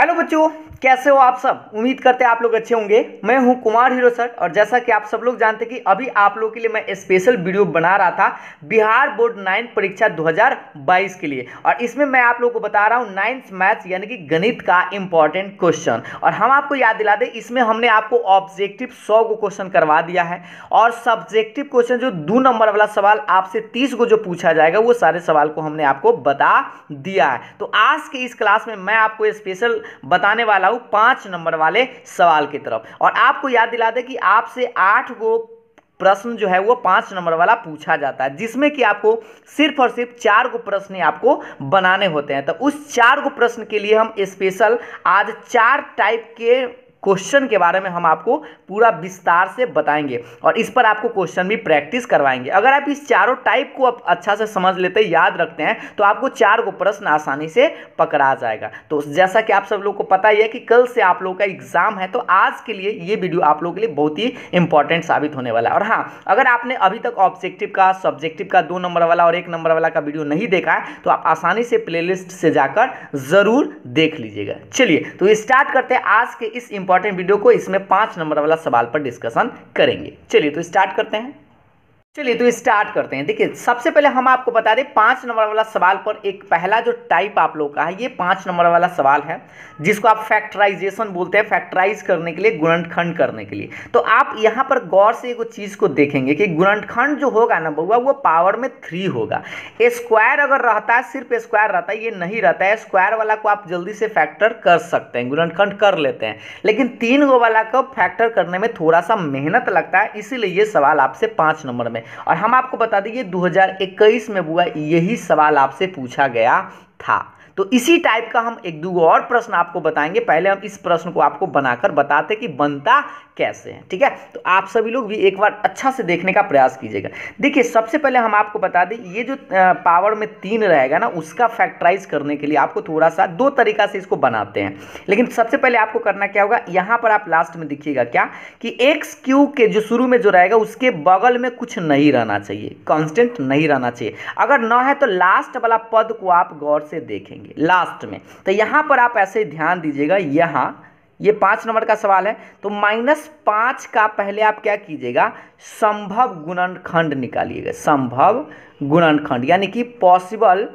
Hello बच्चों, कैसे हो आप सब। उम्मीद करते हैं आप लोग अच्छे होंगे। मैं हूं कुमार हीरो सर और जैसा कि आप सब लोग जानते हैं कि अभी आप लोगों के लिए मैं स्पेशल वीडियो बना रहा था बिहार बोर्ड 9 परीक्षा 2022 के लिए। और इसमें मैं आप लोगों को बता रहा हूं 9th मैथ्स यानी कि गणित का इंपॉर्टेंट क्वेश्चन। और हम आपको याद दिला दें, इसमें हमने आपको ऑब्जेक्टिव 100 को क्वेश्चन करवा दिया है और सब्जेक्टिव क्वेश्चन जो 2 नंबर वाला सवाल आपसे 30 को जो पूछा जाएगा वो सारे सवाल को हमने आपको बता दिया है। तो आज के इस क्लास में मैं आपको स्पेशल बताने वाला हूं 5 नंबर वाले सवाल की तरफ। और आपको याद दिला दे कि आपसे 8 गो प्रश्न जो है वो 5 नंबर वाला पूछा जाता है, जिसमें कि आपको सिर्फ और सिर्फ 4 गो प्रश्न आपको बनाने होते हैं। तो उस 4 गो प्रश्न के लिए हम स्पेशल आज 4 टाइप के क्वेश्चन के बारे में हम आपको पूरा विस्तार से बताएंगे और इस पर आपको क्वेश्चन भी प्रैक्टिस करवाएंगे। अगर आप इस चारों टाइप को अच्छा से समझ लेते हैं, याद रखते हैं, तो आपको 4 गो प्रश्न आसानी से पकड़ा जाएगा। तो जैसा कि आप सब लोग को पता ही है कि कल से आप लोगों का एग्जाम है, तो आज के लिए ये वीडियो आप लोगों के लिए बहुत ही इंपॉर्टेंट साबित होने वाला है। और हाँ, अगर आपने अभी तक ऑब्जेक्टिव का, सब्जेक्टिव का 2 नंबर वाला और 1 नंबर वाला का वीडियो नहीं देखा है तो आप आसानी से प्लेलिस्ट से जाकर जरूर देख लीजिएगा। चलिए तो स्टार्ट करते हैं आज के इस इंपॉर्टेंट वीडियो को। इसमें 5 नंबर वाला सवाल पर डिस्कशन करेंगे। चलिए तो स्टार्ट करते हैं। देखिए, सबसे पहले हम आपको बता दें 5 नंबर वाला सवाल पर एक पहला जो टाइप आप लोग का है, ये 5 नंबर वाला सवाल है जिसको आप फैक्टराइजेशन बोलते हैं, फैक्टराइज करने के लिए, गुणनखंड करने के लिए। तो आप यहाँ पर गौर से एक चीज को देखेंगे कि गुणनखंड जो होगा ना बउआ, वो पावर में 3 होगा। स्क्वायर अगर रहता है, सिर्फ स्क्वायर रहता है, ये नहीं रहता है। स्क्वायर वाला को आप जल्दी से फैक्टर कर सकते हैं, गुणनखंड कर लेते हैं, लेकिन 3 गो वाला को फैक्टर करने में थोड़ा सा मेहनत लगता है, इसीलिए ये सवाल आपसे 5 नंबर में। और हम आपको बता दें ये 2021 में हुआ यही सवाल आपसे पूछा गया था। तो इसी टाइप का हम 1-2 और प्रश्न आपको बताएंगे। पहले हम इस प्रश्न को आपको बनाकर बताते कि बनता कैसे है, ठीक है। तो आप सभी लोग भी एक बार अच्छा से देखने का प्रयास कीजिएगा। देखिए, सबसे पहले हम आपको बता दें ये जो पावर में 3 रहेगा ना, उसका फैक्टराइज करने के लिए आपको थोड़ा सा 2 तरीका से इसको बनाते हैं। लेकिन सबसे पहले आपको करना क्या होगा, यहाँ पर आप लास्ट में देखिएगा क्या कि एक्स क्यूब के जो शुरू में जो रहेगा उसके बगल में कुछ नहीं रहना चाहिए, कांस्टेंट नहीं रहना चाहिए। अगर ना है तो लास्ट वाला पद को आप गौर से देखेंगे लास्ट में। तो यहां पर आप ऐसे ध्यान दीजिएगा, यहां ये 5 नंबर का सवाल है, तो -5 का पहले आप क्या कीजिएगा, संभव गुणनखंड निकालिएगा। संभव गुणनखंड यानी कि पॉसिबल,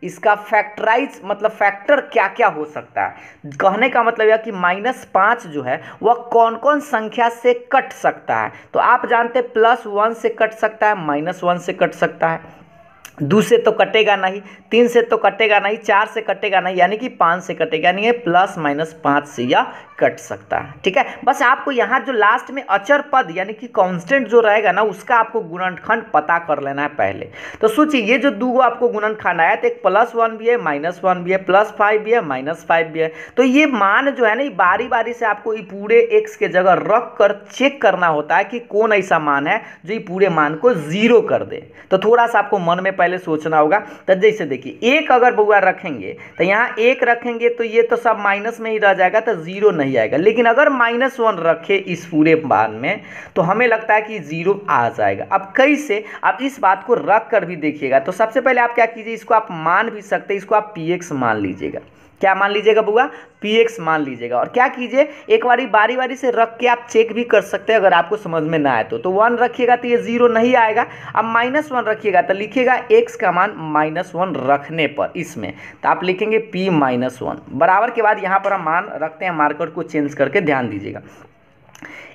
इसका फैक्टराइज मतलब फैक्टर क्या क्या हो सकता है। कहने का मतलब यह कि -5 जो है वह कौन कौन संख्या से कट सकता है। तो आप जानते हैं +1 से कट सकता है, -1 से कट सकता है, 2 से तो कटेगा नहीं, 3 से तो कटेगा नहीं, 4 से कटेगा नहीं, यानी कि 5 से कटेगा नहीं है, ±5 से यह कट सकता है, ठीक है। बस आपको यहाँ जो लास्ट में अचर पद यानी कि कांस्टेंट जो रहेगा ना, उसका आपको गुणनखंड पता कर लेना है पहले। तो सोचिए ये जो 2 आपको गुणनखंड आया, तो एक +1 भी है, -1 भी है, +5 भी है, -5 भी है। तो ये मान जो है ना, बारी बारी से आपको ये पूरे एक्स के जगह रख कर चेक करना होता है कि कौन ऐसा मान है जो ये पूरे मान को 0 कर दे। तो थोड़ा सा आपको मन में पहले सोचना होगा। तो जैसे देखिए, 1 अगर बउआ रखेंगे तो यहाँ 1 रखेंगे तो ये तो सब माइनस में ही रह जाएगा, तो 0 नहीं आएगा। लेकिन अगर -1 रखे इस पूरे मान में तो हमें लगता है कि 0 आ जाएगा। अब कैसे, आप इस बात को रख कर भी देखिएगा। तो सबसे पहले आप क्या कीजिए, इसको आप मान भी सकते हैं, इसको आप px मान लीजिएगा। क्या मान लीजिएगा बुआ, px मान लीजिएगा। और क्या कीजिए, एक बारी बारी से रख के आप चेक भी कर सकते हैं, अगर आपको समझ में ना आए तो 1 रखिएगा तो ये 0 नहीं आएगा। अब -1 रखिएगा तो लिखिएगा x का मान -1 रखने पर इसमें, तो आप लिखेंगे p-1 बराबर के बाद यहाँ पर हम मान रखते हैं, मार्कर को चेंज करके ध्यान दीजिएगा।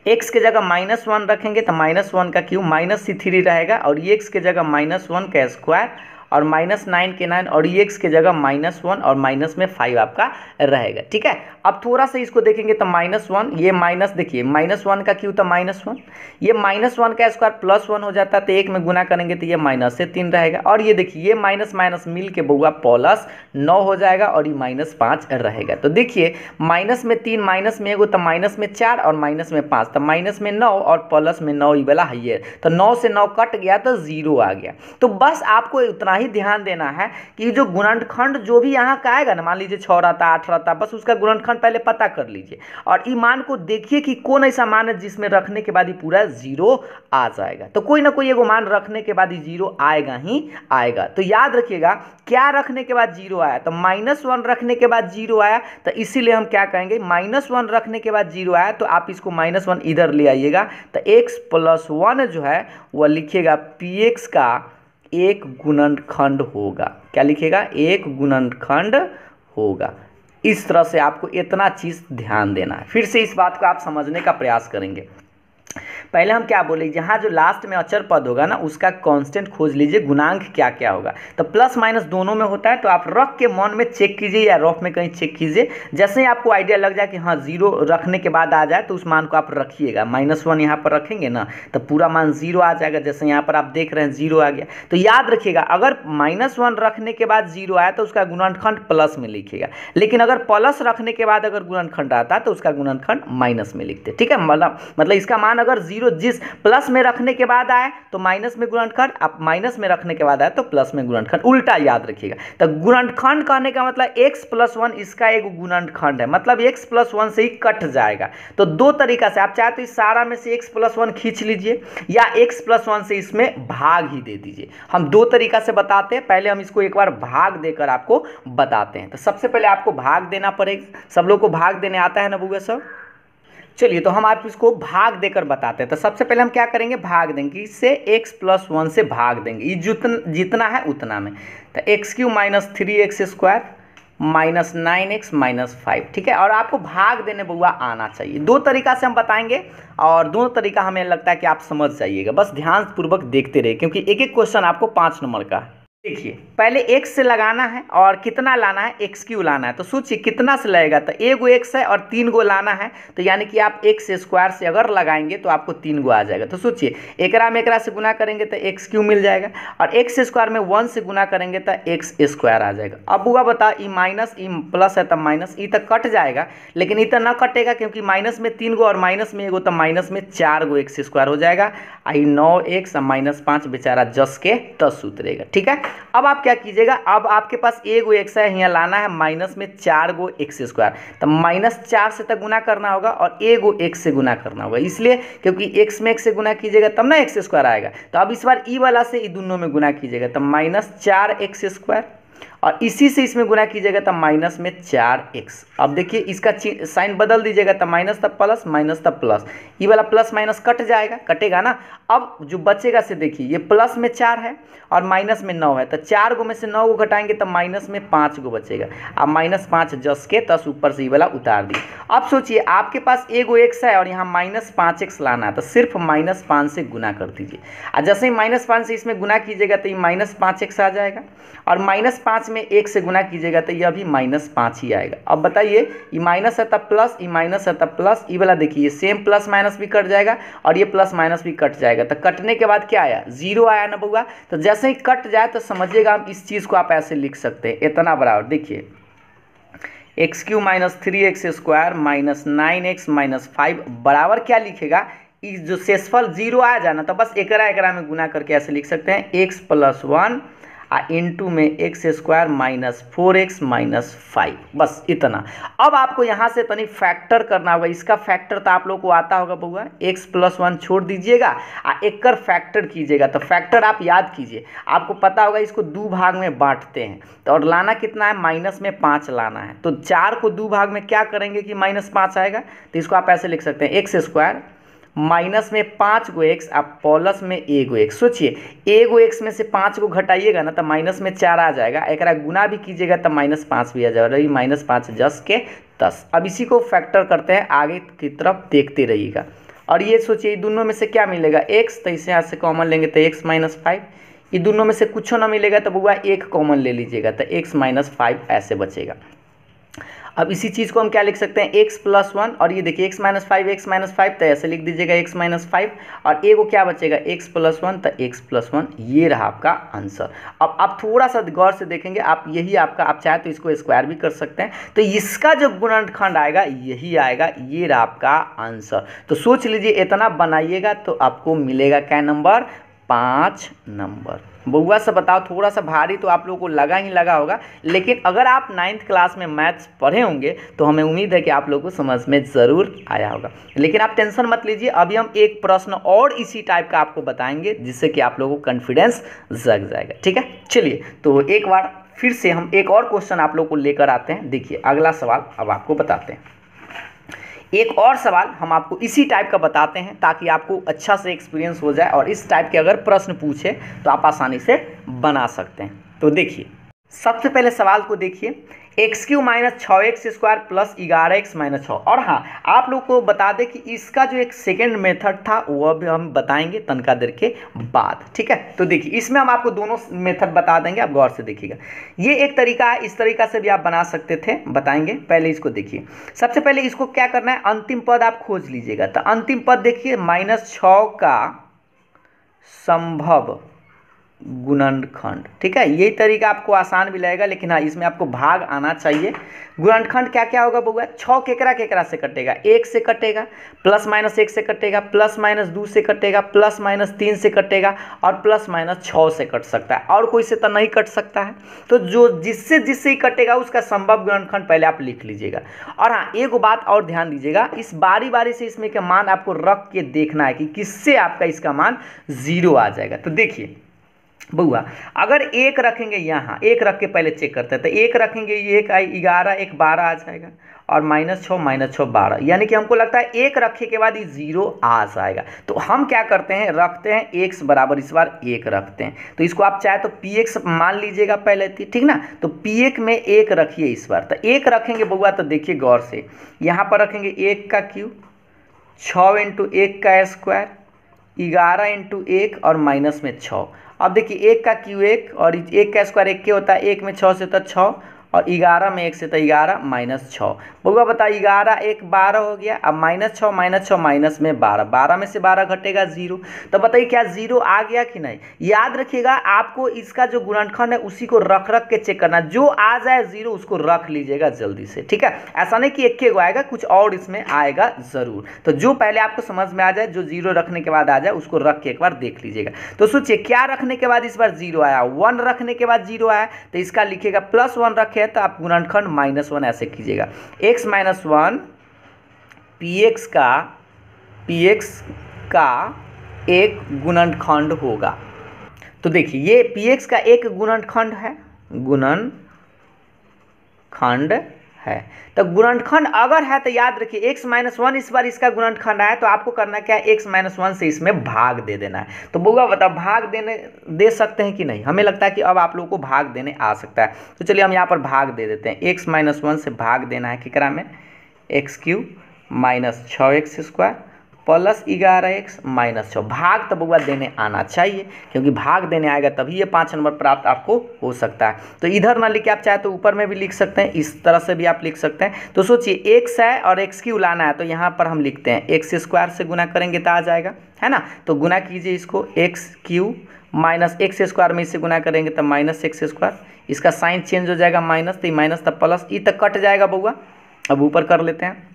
x के जगह -1 रखेंगे तो -1 का क्यूब -3 रहेगा, और x के जगह -1 का स्क्वायर और -9 के 9, और x के जगह -1 और माइनस में 5 आपका रहेगा, ठीक है। अब थोड़ा सा इसको देखेंगे तो -1, ये माइनस, देखिए -1 का क्यूब तो -1, ये -1 का स्क्वायर +1 हो जाता है, तो 1 में गुना करेंगे तो ये -3 रहेगा। और ये देखिए ये माइनस माइनस मिल के बउआ +9 हो जाएगा, और ये -5 रहेगा। तो देखिए माइनस में 3, माइनस में 1 तो माइनस में 4 और माइनस में 5, तो माइनस में 9 और प्लस में 9 ये वाला है, तो 9 से 9 कट गया तो 0 आ गया। तो बस आपको उतना ही ध्यान देना है कि जो गुणनखंड जो भी यहाँ का आएगा ना, मान लीजिए 6 रहता 8 रहता, बस उसका गुणनखंड पहले पता कर लीजिए और ई मान को देखिए कि कौन ऐसा मान है जिसमें रखने के बाद ही पूरा जीरो आ जाएगा। तो कोई ना कोई एगो मान रखने के बाद ही जीरो आएगा ही आएगा। तो याद रखिएगा क्या रखने के बाद जीरो आया, तो -1 रखने के बाद जीरो आया, तो इसीलिए हम क्या कहेंगे -1 रखने के बाद जीरो आया तो आप इसको -1 इधर ले आइएगा, तो x + 1 जो है वह लिखिएगा px का एक गुणनखंड होगा। क्या लिखिएगा? एक गुणनखंड होगा। इस तरह से आपको इतना चीज़ ध्यान देना है। फिर से इस बात को आप समझने का प्रयास करेंगे। पहले हम क्या बोले, जहाँ जो लास्ट में अचर पद होगा ना उसका कांस्टेंट खोज लीजिए, गुणांक क्या क्या होगा। तो प्लस माइनस दोनों में होता है, तो आप रख के मन में चेक कीजिए या रफ में कहीं चेक कीजिए। जैसे ही आपको आइडिया लग जाए कि हाँ जीरो रखने के बाद आ जाए तो उस मान को आप रखिएगा। -1 यहाँ पर रखेंगे ना तो पूरा मान जीरो आ जाएगा। जैसे यहाँ पर आप देख रहे हैं जीरो आ गया। तो याद रखिएगा अगर -1 रखने के बाद जीरो आया तो उसका गुणनखंड प्लस में लिखिएगा, लेकिन अगर प्लस रखने के बाद अगर गुणनखंड आता है तो उसका गुणनखंड माइनस में लिखते। ठीक है, मतलब इसका मान अगर जीरो जिस प्लस में रखने के बाद आए तो माइनस में गुणनखंड, आप माइनस में रखने के बाद आए तो प्लस में गुणनखंड, उल्टा याद रखिएगा। तो गुणनखंड कहने का मतलब x + 1 इसका एक गुणनखंड है, मतलब x + 1 से ही कट जाएगा। तो दो तरीका से आप चाहे तो इस सारा में से x + 1 खींच लीजिए या x + 1 से इसमें भाग ही दे दीजिए। हम दो तरीका से बताते हैं। पहले हम इसको एक बार भाग देकर आपको बताते हैं। तो सबसे पहले आपको भाग देना पड़ेगा। सब लोग को भाग देने आता है ना बुआ सब? चलिए तो हम आप इसको भाग देकर बताते हैं। तो सबसे पहले हम क्या करेंगे, भाग देंगे। इससे x + 1 से भाग देंगे, ये जितना है उतना में। तो x³ - 3x² -9x -5। ठीक है, और आपको भाग देने बुआ आना चाहिए। दो तरीका से हम बताएंगे और दोनों तरीका हमें लगता है कि आप समझ जाइएगा। बस ध्यान पूर्वक देखते रहिए क्योंकि एक एक क्वेश्चन आपको 5 नंबर का है। देखिए पहले x से लगाना है और कितना लाना है, x³ लाना है। तो सोचिए कितना से लगेगा, तो एगो x है और 3 गो लाना है, तो यानी कि आप x² से अगर लगाएंगे तो आपको 3 गो आ जाएगा। तो सोचिए एकरा में एकरा से गुना करेंगे तो x³ मिल जाएगा और x² में 1 से गुना करेंगे तो x² आ जाएगा। अब बुआ बता ई माइनस ई प्लस है तो माइनस, ई तक कट जाएगा, लेकिन ई तक न कटेगा क्योंकि माइनस में 3 गो और माइनस में एगो, तो माइनस में 4 गो x² हो जाएगा। आई 9x -5 बेचारा जस के तस उतरेगा। ठीक है, अब आप क्या कीजिएगा, अब आपके पास एगो x है, यहाँ लाना है माइनस में 4 गो x², तो -4 से तक गुना करना होगा और एगो x से गुना करना होगा, इसलिए क्योंकि x में x से गुना कीजिएगा तब ना x² आएगा। तो अब इस बार ई वाला से ई दोनों में गुना कीजिएगा तो -4x² और इसी से इसमें गुना कीजिएगा तो माइनस में 4x। अब देखिए इसका साइन बदल दीजिएगा तो माइनस तब प्लस, माइनस तब प्लस, ये वाला प्लस माइनस कट जाएगा, कटेगा ना। अब जो बचेगा से देखिए ये प्लस में 4 है और माइनस में 9 है, तो 4 गो में से 9 गो घटाएंगे तो माइनस में 5 गो बचेगा। अब -5 जस के तस ऊपर से ये वाला उतार दिए। अब सोचिए आपके पास एगो x है और यहाँ -5x लाना है, तो सिर्फ -5 से गुना कर दीजिए और जैसे ही -5 से इसमें गुना कीजिएगा तो ये -5x आ जाएगा और -5 में 1 से गुना कीजिएगा तो यह भी -5 ही आएगा। अब बताइए ये माइनस है तब प्लस, ये माइनस है तब प्लस, ये वाला देखिए सेम प्लस माइनस भी कट जाएगा और ये प्लस माइनस भी कट जाएगा। तो कटने के बाद क्या आया, 0 आया ना बउआ। तो जैसे ही कट जाए तो समझिएगा आप इस चीज़ को आप ऐसे लिख सकते हैं, इतना बराबर देखिए x³ - 3x² -9x -5 बराबर क्या लिखेगा, इस जो शेषफल 0 आ जाए ना तो बस एकरा में गुना करके ऐसे लिख सकते हैं x + 1 इंटू में x² -4x -5, बस इतना। अब आपको यहाँ से तनी फैक्टर करना होगा। इसका फैक्टर तो आप लोग को आता होगा बउआ, x + 1 छोड़ दीजिएगा और एक कर फैक्टर कीजिएगा। तो फैक्टर आप याद कीजिए, आपको पता होगा इसको 2 भाग में बांटते हैं तो और लाना कितना है, -5 लाना है। तो 4 को 2 भाग में क्या करेंगे कि -5 आएगा, तो इसको आप ऐसे लिख सकते हैं x² माइनस में 5 गो x आप प्लस में एगो x। सोचिए एगो x में से 5 को घटाइएगा ना तो माइनस में 4 आ जाएगा, एक गुना भी कीजिएगा तो -5 भी आ जाएगा, -5 जस के 10। अब इसी को फैक्टर करते हैं, आगे की तरफ देखते रहिएगा। और ये सोचिए दोनों में से क्या मिलेगा, x, तो इसे यहाँ से कॉमन लेंगे तो x -5, ये दोनों में से कुछ ना मिलेगा तो बुआ एक कॉमन ले लीजिएगा तो x -5 ऐसे बचेगा। अब इसी चीज़ को हम क्या लिख सकते हैं, x + 1 और ये देखिए x -5 तो ऐसे लिख दीजिएगा x -5 और एगो क्या बचेगा x + 1 तो x + 1, ये रहा आपका आंसर। अब आप थोड़ा सा गौर से देखेंगे, आप यही आपका, आप चाहे तो इसको स्क्वायर भी कर सकते हैं, तो इसका जो गुणनखंड आएगा यही आएगा, ये रहा आपका आंसर। तो सोच लीजिए इतना बनाइएगा तो आपको मिलेगा क्या नंबर, 5 नंबर। बउआ से बताओ, थोड़ा सा भारी तो आप लोगों को लगा ही लगा होगा, लेकिन अगर आप 9th क्लास में मैथ्स पढ़े होंगे तो हमें उम्मीद है कि आप लोगों को समझ में ज़रूर आया होगा। लेकिन आप टेंशन मत लीजिए, अभी हम एक प्रश्न और इसी टाइप का आपको बताएंगे जिससे कि आप लोगों को कॉन्फिडेंस जग जाएगा। ठीक है, चलिए तो एक बार फिर से हम एक और क्वेश्चन आप लोगों को लेकर आते हैं। देखिए अगला सवाल अब आपको बताते हैं। एक और सवाल हम आपको इसी टाइप का बताते हैं ताकि आपको अच्छा से एक्सपीरियंस हो जाए और इस टाइप के अगर प्रश्न पूछे तो आप आसानी से बना सकते हैं। तो देखिए सबसे पहले सवाल को देखिए, x Q minus 6x² plus 11x-6। और हाँ, आप लोग को बता दें कि इसका जो एक सेकेंड मेथड था वह भी हम बताएंगे तनका देर के बाद। ठीक है, तो देखिए इसमें हम आपको दोनों मेथड बता देंगे, आप गौर से देखिएगा। ये एक तरीका है, इस तरीका से भी आप बना सकते थे, बताएंगे। पहले इसको देखिए, सबसे पहले इसको क्या करना है, अंतिम पद आप खोज लीजिएगा। तो अंतिम पद देखिए, -6 का संभव गुणनखंड। ठीक है, यही तरीका आपको आसान भी लगेगा, लेकिन हाँ इसमें आपको भाग आना चाहिए। गुणनखंड क्या क्या होगा बउआ, 6 केकरा केकरा से कटेगा, 1 से कटेगा, +-1 से कटेगा, +-2 से कटेगा, +-3 से कटेगा और +-6 से कट सकता है, और कोई से तो नहीं कट सकता है। तो जो जिससे जिससे ही कटेगा उसका संभव गुणनखंड पहले आप लिख लीजिएगा। और हाँ एक बात और ध्यान दीजिएगा, इस बारी बारी से इसमें का मान आपको रख के देखना है कि किससे आपका इसका मान 0 आ जाएगा। तो देखिए बउआ, अगर 1 रखेंगे, यहाँ 1 रख के पहले चेक करते हैं, तो 1 रखेंगे, ये 11 1 12 आ जाएगा, और -6 12, यानी कि हमको लगता है 1 रखे के बाद ये 0 आ जाएगा। तो हम क्या करते हैं, रखते हैं x बराबर इस बार 1 रखते हैं। तो इसको आप चाहे तो px मान लीजिएगा पहले थी, ठीक ना। तो px में 1 रखिए इस बार। तो 1 रखेंगे बउआ, तो देखिए गौर से, यहाँ पर रखेंगे 1 का क्यूब, 6 × 1 का स्क्वायर, 11 × 1 और -6। अब देखिए 1 का क्यू 1 और 1 का स्क्वायर 1 के होता है, 1 में 6 से होता है 6 और 11 में 1 से तो 11 -6। बउआ बता, 11 1 12 हो गया। अब -6 माइनस में 12, 12 में से 12 घटेगा 0। तो बताइए क्या 0 आ गया कि नहीं। याद रखिएगा, आपको इसका जो गुणनखंड है उसी को रख रख के चेक करना, जो आ जाए 0 उसको रख लीजिएगा जल्दी से। ठीक है, ऐसा नहीं कि एक आएगा, कुछ और इसमें आएगा ज़रूर। तो जो पहले आपको समझ में आ जाए, जो 0 रखने के बाद आ जाए, उसको रख के एक बार देख लीजिएगा। तो सोचिए क्या रखने के बाद इस बार 0 आया, 1 रखने के बाद 0 आया, तो इसका लिखिएगा +1 रखे तो आप गुणनखंड -1 ऐसे कीजिएगा। x - 1 px का एक गुणनखंड होगा। तो देखिए ये px का एक गुणनखंड है, गुणनखंड है। तो गुणनखंड अगर है तो याद रखिए x - 1 इस बार इसका गुणनखंड है, तो आपको करना क्या है, x - 1 से इसमें भाग दे देना है। तो बउआ बताओ भाग दे सकते हैं कि नहीं। हमें लगता है कि अब आप लोगों को भाग देने आ सकता है। तो चलिए हम यहाँ पर भाग दे देते हैं। x - 1 से भाग देना है किकरा में, x³ - 6x² + 11x-6। भाग तो बउआ देने आना चाहिए, क्योंकि भाग देने आएगा तभी ये 5 नंबर प्राप्त आपको हो सकता है। तो इधर ना लिख के आप चाहे तो ऊपर में भी लिख सकते हैं, इस तरह से भी आप लिख सकते हैं। तो सोचिए x है और x³ लाना है, तो यहाँ पर हम लिखते हैं x² से गुना करेंगे तो आ जाएगा, है ना। तो गुना कीजिए इसको, x³ - x² में इसे गुना करेंगे तो -x², इसका साइन चेंज हो जाएगा माइनस, तो माइनस तब प्लस, ई तक कट जाएगा बउआ। अब ऊपर कर लेते हैं,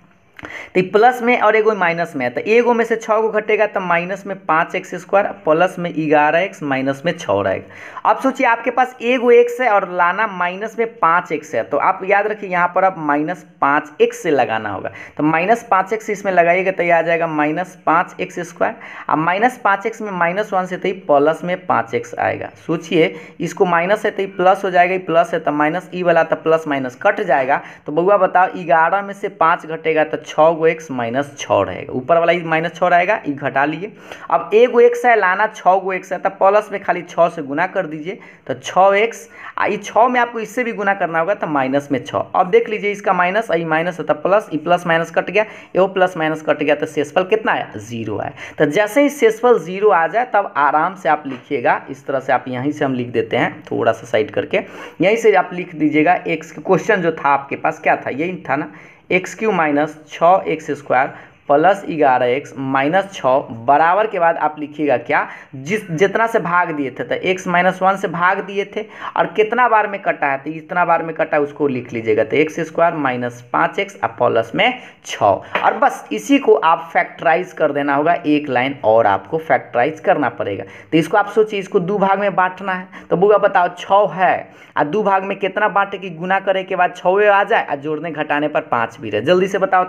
तो प्लस में और एगो माइनस में है, तो एगो में से 6 को घटेगा तो माइनस में 5x² प्लस में 11x माइनस में 6 रहेगा। अब सोचिए आपके पास एगो x है और लाना माइनस में 5x है, तो आप याद रखिए यहाँ पर अब -5x से लगाना होगा। तो -5x इसमें लगाइएगा तो ये आ जाएगा -5x²। अब -5x में -1 से तो प्लस में 5x आएगा। सोचिए इसको माइनस है तो प्लस हो जाएगा, प्लस है तो माइनस, ई वाला तो प्लस माइनस कट जाएगा। तो बउआ बताओ 11 में से 5 घटेगा तो 6x - 6 रहेगा, ऊपर वाला -6 रहेगा, ये घटा लिए। अब एगो x है लाना, 6x है, तो प्लस में खाली 6 से गुना कर दीजिए, तो 6x, ये 6 में आपको इससे भी गुना करना होगा तो माइनस में 6। अब देख लीजिए इसका माइनस, ये माइनस है तो प्लस, ये प्लस माइनस कट गया, ये प्लस माइनस कट गया, तो शेषफल कितना आया, 0 आया। तो जैसे ही शेषफल 0 आ जाए तब आराम से आप लिखिएगा, इस तरह से आप यहीं से हम लिख देते हैं, थोड़ा सा साइड करके यहीं से आप लिख दीजिएगा। x क्वेश्चन जो था आपके पास क्या था, यही था ना, x³ - 6x² plus 11x minus 6 बराबर के बाद आप लिखिएगा क्या, जितना से भाग दिए थे तो x माइनस 1 से भाग दिए थे और कितना बार में कटा है तो इतना बार में कटा उसको लिख लीजिएगा, तो एक्स स्क्वायर माइनस 5x और प्लस में 6 और बस इसी को आप फैक्टराइज कर देना होगा, एक लाइन और आपको फैक्टराइज करना पड़ेगा। तो इसको आप सोचिए, इसको दो भाग में बांटना है, तो बुआ बताओ 6 है और दो भाग में कितना बांटे कि गुना करे के बाद 6 आ जाए और जोड़ने घटाने पर 5 भी रहे, जल्दी से बताओ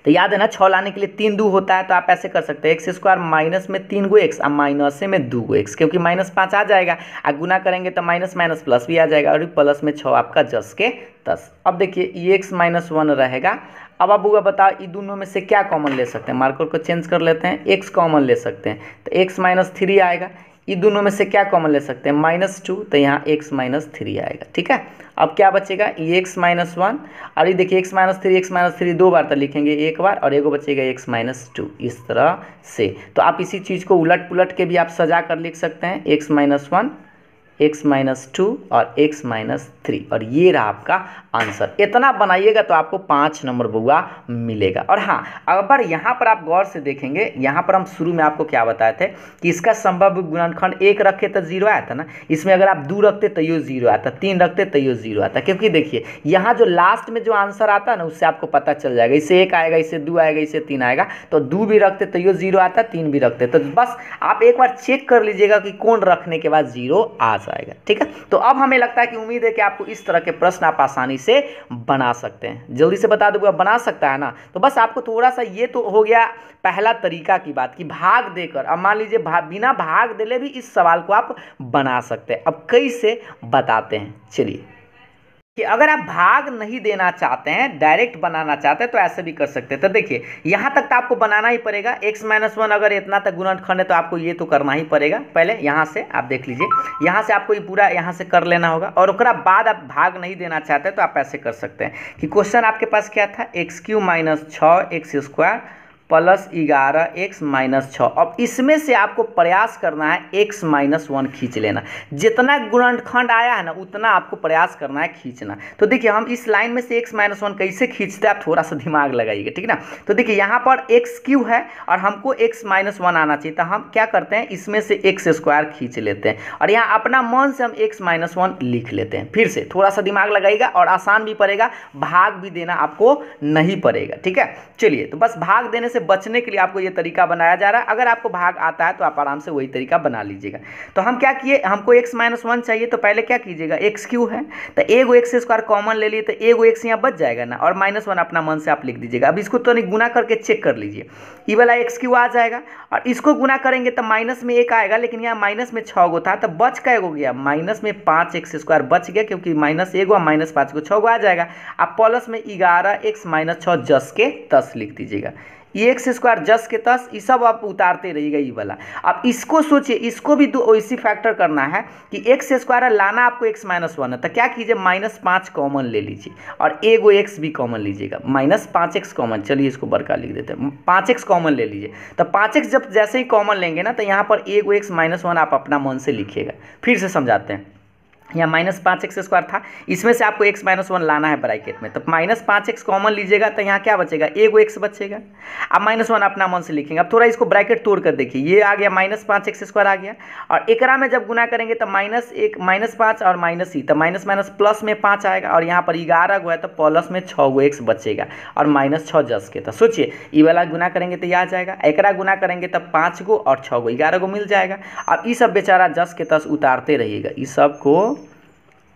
तो याद है ना 6 लाने के लिए 3 2 होता है, तो आप ऐसे कर सकते हैं एक्स स्क्वायर माइनस में 3 गो एक्स और माइनस में 2 गो एक्स, क्योंकि माइनस 5 आ जाएगा और गुना करेंगे तो माइनस माइनस प्लस भी आ जाएगा और प्लस में 6 आपका 10 के 10। अब देखिए ये एक्स माइनस 1 रहेगा। अब आप बुआ बताओ ये दोनों में से क्या कॉमन ले सकते हैं, मार्कर को चेंज कर लेते हैं, एक्स कॉमन ले सकते हैं तो एक्स माइनस 3 आएगा। ये दोनों में से क्या कॉमन ले सकते हैं, -2, तो यहाँ x माइनस 3 आएगा। ठीक है, अब क्या बचेगा, ये x माइनस 1 और ये देखिए x माइनस 3 दो बार तो लिखेंगे एक बार और एगो बचेगा x माइनस 2, इस तरह से। तो आप इसी चीज़ को उलट पुलट के भी आप सजा कर लिख सकते हैं, x माइनस 1 x माइनस 2 और x माइनस 3, और ये रहा आपका आंसर। इतना बनाइएगा तो आपको 5 नंबर बुआ मिलेगा। और हाँ, अगर यहाँ पर आप गौर से देखेंगे, यहाँ पर हम शुरू में आपको क्या बताए थे कि इसका संभव गुणनखंड 1 रखे तो 0 आया था ना, इसमें अगर आप 2 रखते तो ये 0 आता, 3 रखते तो ये 0 आता, क्योंकि देखिए यहाँ जो लास्ट में जो आंसर आता है ना उससे आपको पता चल जाएगा, इससे 1 आएगा, इससे 2 आएगा, इससे 3 आएगा, तो 2 भी रखते तो ये 0 आता, 3 भी रखते तो बस आप एक बार चेक कर लीजिएगा कि कौन रखने के बाद 0 आ जाएगा। ठीक है, तो अब हमें लगता है कि उम्मीद है कि आपको इस तरह के प्रश्न आप आसानी से बना सकते हैं। जल्दी से बता दूंगा, बना सकता है ना, तो बस आपको थोड़ा सा, ये तो हो गया पहला तरीका की बात कि भाग देकर, अब मान लीजिए बिना भाग देले भी इस सवाल को आप बना सकते हैं। अब कैसे बताते हैं, चलिए कि अगर आप भाग नहीं देना चाहते हैं, डायरेक्ट बनाना चाहते हैं तो ऐसे भी कर सकते हैं। तो देखिए यहाँ तक तो आपको बनाना ही पड़ेगा, x माइनस 1 अगर इतना तक गुणनखंड है तो आपको ये तो करना ही पड़ेगा। पहले यहाँ से आप देख लीजिए, यहाँ से आपको ये पूरा यहाँ से कर लेना होगा और उसके बाद आप भाग नहीं देना चाहते तो आप ऐसे कर सकते हैं कि क्वेश्चन आपके पास क्या था, x³ minus 6x square plus 11x minus 6। अब इसमें से आपको प्रयास करना है x माइनस 1 खींच लेना, जितना गुणनखंड आया है ना उतना आपको प्रयास करना है खींचना। तो देखिए हम इस लाइन में से x माइनस 1 कैसे खींचते हैं, आप थोड़ा सा दिमाग लगाइएगा, ठीक ना। तो देखिए यहाँ पर x³ है और हमको x माइनस 1 आना चाहिए, तो हम क्या करते हैं, इसमें से x स्क्वायर खींच लेते हैं और यहाँ अपना मन से हम x माइनस 1 लिख लेते हैं। फिर से थोड़ा सा दिमाग लगाइएगा और आसान भी पड़ेगा, भाग भी देना आपको नहीं पड़ेगा। ठीक है, चलिए तो बस भाग देने से बचने के लिए आपको ये तरीका बनाया जा रहा है। अगर आपको भाग आता है तो आप आराम से वही तरीका बना लीजिएगा। तो हम क्या किए, हमको x माइनस 1 चाहिए, तो पहले क्या कीजिएगा, x³ है तो एगो x स्क्वायर कॉमन ले लिए तो एगो x यहाँ बच जाएगा ना, और -1 अपना मन से आप लिख दीजिएगा। अब इसको तो नहीं गुना करके चेक कर लीजिए, ये वाला x³ आ जाएगा और इसको गुना करेंगे तो माइनस में 1 आएगा, लेकिन यहाँ माइनस में 6 गो था तो बच का एगो गया, माइनस में 5x स्क्वायर बच गया, क्योंकि माइनस एगो माइनस 5 को 6 गो आ जाएगा। आप प्लस में 11x माइनस 6 10 के 10 लिख दीजिएगा, ये एक्स स्क्वायर 10 के 10, ये सब आप उतारते रहिएगा ये वाला। अब इसको सोचिए, इसको भी इसी फैक्टर करना है कि एक्स स्क्वायर लाना आपको x माइनस 1 है, तो क्या कीजिए -5 कॉमन ले लीजिए और एगो x भी कॉमन लीजिएगा, -5x कॉमन, चलिए इसको बड़का लिख देते हैं, 5x कॉमन ले लीजिए। तो 5x जब जैसे ही कॉमन लेंगे ना तो यहाँ पर एगो x माइनस 1 आप अपना मन से लिखिएगा। फिर से समझाते हैं, यहाँ -5x स्क्वायर था, इसमें से आपको x माइनस 1 लाना है ब्रैकेट में, तो -5x कॉमन लीजिएगा तो यहाँ क्या बचेगा, एगो x बचेगा। अब -1 अपना मन से लिखेंगे। अब थोड़ा इसको ब्रैकेट तोड़ कर देखिए, ये आ गया -5x स्क्वायर आ गया और एकरा में जब गुना करेंगे तो -5 और माइनस ही, तो माइनस माइनस प्लस में 5 आएगा और यहाँ पर 11 गो है तो प्लस में 6 गो x बचेगा और -6 10 के, तो सोचिए ये वाला गुना करेंगे तो ये आ जाएगा, एकरा गुना करेंगे तब 5 गो और 6 गो 11 गो मिल जाएगा। अब ये सब बेचारा 10 के 10 उतारते रहिएगा, ये सब को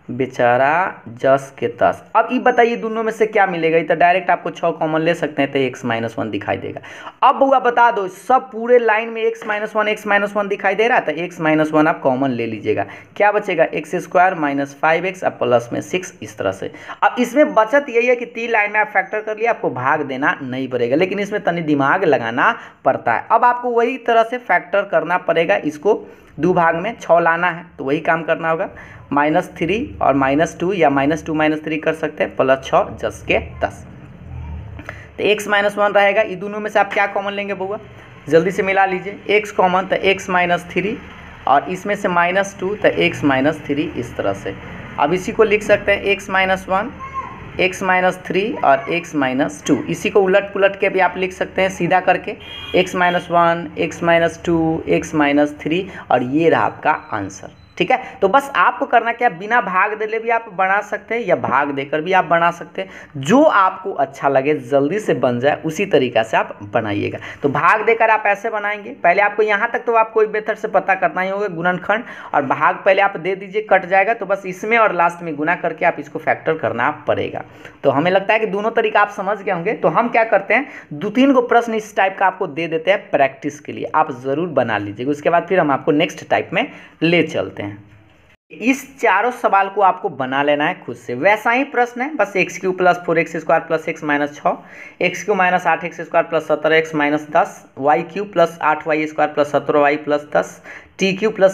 बेचारा 10 के 10। अब ये बताइए दोनों में से क्या मिलेगा, ये तो डायरेक्ट आपको 6 कॉमन ले सकते हैं तो x माइनस 1 दिखाई देगा। अब बुआ बता दो, सब पूरे लाइन में x माइनस 1 दिखाई दे रहा है, तो x माइनस 1 आप कॉमन ले लीजिएगा, क्या बचेगा, x स्क्वायर माइनस 5x अब प्लस में 6, इस तरह से। अब इसमें बचत यही है कि 3 लाइन में आप फैक्टर कर लिया, आपको भाग देना नहीं पड़ेगा, लेकिन इसमें तनी दिमाग लगाना पड़ता है। अब आपको वही तरह से फैक्टर करना पड़ेगा, इसको 2 भाग में 6 लाना है तो वही काम करना होगा, -3 और -2 या -2 -3 कर सकते हैं, +6 10 के 10। तो x माइनस 1 रहेगा, ये दोनों में से आप क्या कॉमन लेंगे बउआ, जल्दी से मिला लीजिए, x कॉमन तो x माइनस 3 और इसमें से -2 तो x माइनस 3, इस तरह से। अब इसी को लिख सकते हैं x माइनस 1 x माइनस 3 और x माइनस 2, इसी को उलट पुलट के भी आप लिख सकते हैं सीधा करके, x minus 1, x minus 2, x minus 3, और ये रहा आपका आंसर। ठीक है, तो बस आपको करना क्या, बिना भाग देले भी आप बना सकते हैं या भाग देकर भी आप बना सकते हैं, जो आपको अच्छा लगे, जल्दी से बन जाए उसी तरीका से आप बनाइएगा। तो भाग देकर आप ऐसे बनाएंगे, पहले आपको यहाँ तक तो आप कोई मेथड से पता करना ही होगा गुणनखंड, और भाग पहले आप दे दीजिए, कट जाएगा, तो बस इसमें और लास्ट में गुना करके आप इसको फैक्टर करना पड़ेगा। तो हमें लगता है कि दोनों तरीका आप समझ गए होंगे। तो हम क्या करते हैं, 2-3 को प्रश्न इस टाइप का आपको दे देते हैं प्रैक्टिस के लिए, आप ज़रूर बना लीजिएगा, उसके बाद फिर हम आपको नेक्स्ट टाइप में ले चलते हैं। इस चारों सवाल को आपको बना लेना है खुद से, वैसा ही प्रश्न है, बस x³ + 4x² + x - 6, x³ - 8x² + 17x - 10, y³ + 8y² + 17y + 10, t³ +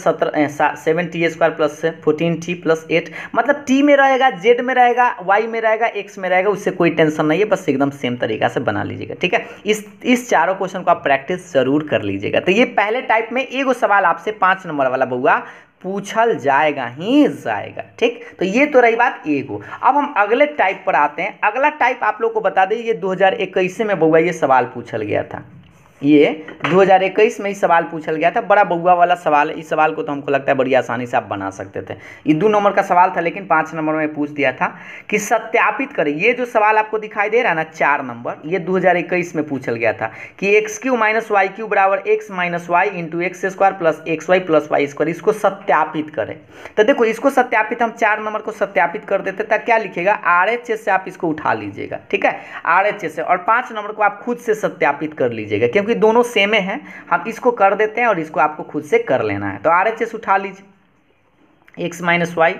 7t² + 14t + 8, मतलब t में रहेगा, z में रहेगा, y में रहेगा, x में रहेगा, उससे कोई टेंशन नहीं है, बस एकदम सेम तरीका से बना लीजिएगा। ठीक है, इस चारों क्वेश्चन को आप प्रैक्टिस जरूर कर लीजिएगा। तो ये पहले टाइप में एगो सवाल आपसे 5 नंबर वाला बउआ पूछल जाएगा ही जाएगा। ठीक, तो ये तो रही बात एगो। अब हम अगले टाइप पर आते हैं। अगला टाइप आप लोग को बता दें, ये 2021 में बउआ ये सवाल पूछल गया था, ये 2021 में ही सवाल पूछल गया था, बड़ा बउआ वाला सवाल है। इस सवाल को तो हमको लगता है बड़ी आसानी से आप बना सकते थे। ये 2 नंबर का सवाल था, लेकिन 5 नंबर में पूछ दिया था कि सत्यापित करें। ये जो सवाल आपको दिखाई दे रहा है ना 4 नंबर, ये 2021 में पूछल गया था कि x³ - y³ बराबर x - y into x² + xy + y², इसको सत्यापित करें। तो देखो, इसको सत्यापित हम 4 नंबर को सत्यापित कर देते, तब क्या लिखेगा, RHS से आप इसको उठा लीजिएगा। ठीक है, RHS से, और 5 नंबर को आप खुद से सत्यापित कर लीजिएगा, क्योंकि दोनों सेम हैं। हम इसको कर देते हैं और इसको आपको खुद से कर लेना है। तो RHS उठा लीजिए, x - y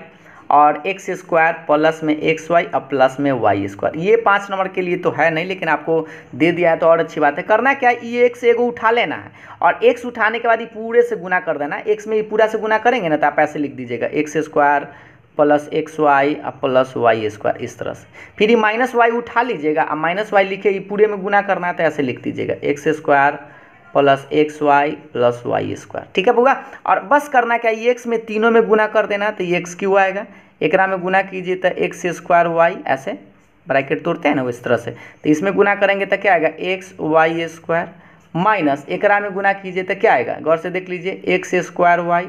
और x² प्लस में xy और प्लस में y²। ये 5 नंबर के लिए तो है नहीं, लेकिन आपको दे दिया है तो और अच्छी बात है। करना क्या है, ये x एगो उठा लेना है, और x उठाने के बाद ये पूरे से गुना कर देना है। x में ये पूरा से गुना करेंगे ना, तो आप ऐसे लिख दीजिएगा x² plus xy plus y², इस तरह से। फिर ये -y उठा लीजिएगा, अब -y लिखे ये पूरे में गुना करना है, तो ऐसे लिख दीजिएगा x² plus xy plus y²। ठीक है बउआ, और बस करना क्या, ये x में तीनों में गुना कर देना, तो ये x³ आएगा, एकरा में गुना कीजिए तो x² y, ऐसे ब्रैकेट तोड़ते हैं ना इस तरह से, तो इसमें गुना करेंगे तो क्या आएगा xy² माइनस, एकरा में गुना कीजिए तो क्या आएगा, गौर से देख लीजिए, x² y,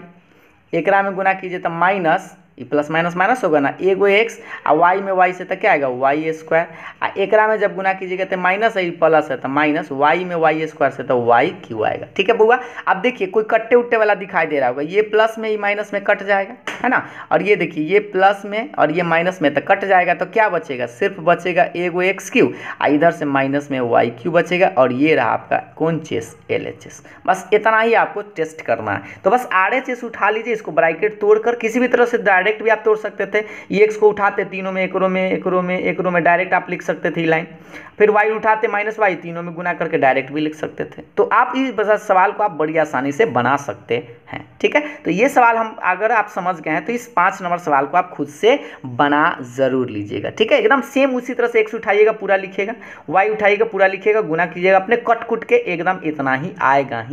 एकरा में गुना कीजिए तो माइनस, ये प्लस माइनस माइनस होगा ना, एगो x और y में y से तो क्या आएगा y², आ एकरा में जब गुना कीजिएगा तो माइनस है, प्लस है तो माइनस, y में y² से तो y³ आएगा। ठीक है बउआ, अब देखिए कोई कट्टे उट्टे वाला दिखाई दे रहा होगा, ये प्लस में ये माइनस में कट जाएगा, है ना, और ये देखिए ये प्लस में और ये माइनस में तो कट जाएगा, तो क्या बचेगा, सिर्फ बचेगा एगो x³, इधर से माइनस में y³ बचेगा, और ये रहा आपका कौन चीज, LHS। बस इतना ही आपको टेस्ट करना है। तो बस RHS उठा लीजिए, इसको ब्रैकेट तोड़कर किसी भी तरह से डायरेक्ट भी आप तोड़ सकते थे, ये x को उठाते तीनों में, एक रो में डायरेक्ट आप लिख सकते थे लाइन, फिर y उठाते -y, तीनों में गुना करके डायरेक्ट भी लिख सकते थे। तो आप इस सवाल को आप बड़ी आसानी से बना सकते हैं। ठीक है, तो ये सवाल हम अगर आप समझ गए हैं तो इस 5 नंबर सवाल को आप खुद से बना जरूर लीजिएगा। ठीक है, एकदम सेम उसी तरह से x उठाइएगा पूरा लिखेगा, y उठाइएगा पूरा लिखेगा, गुना कीजिएगा अपने कट कुट के, एकदम इतना ही आएगा।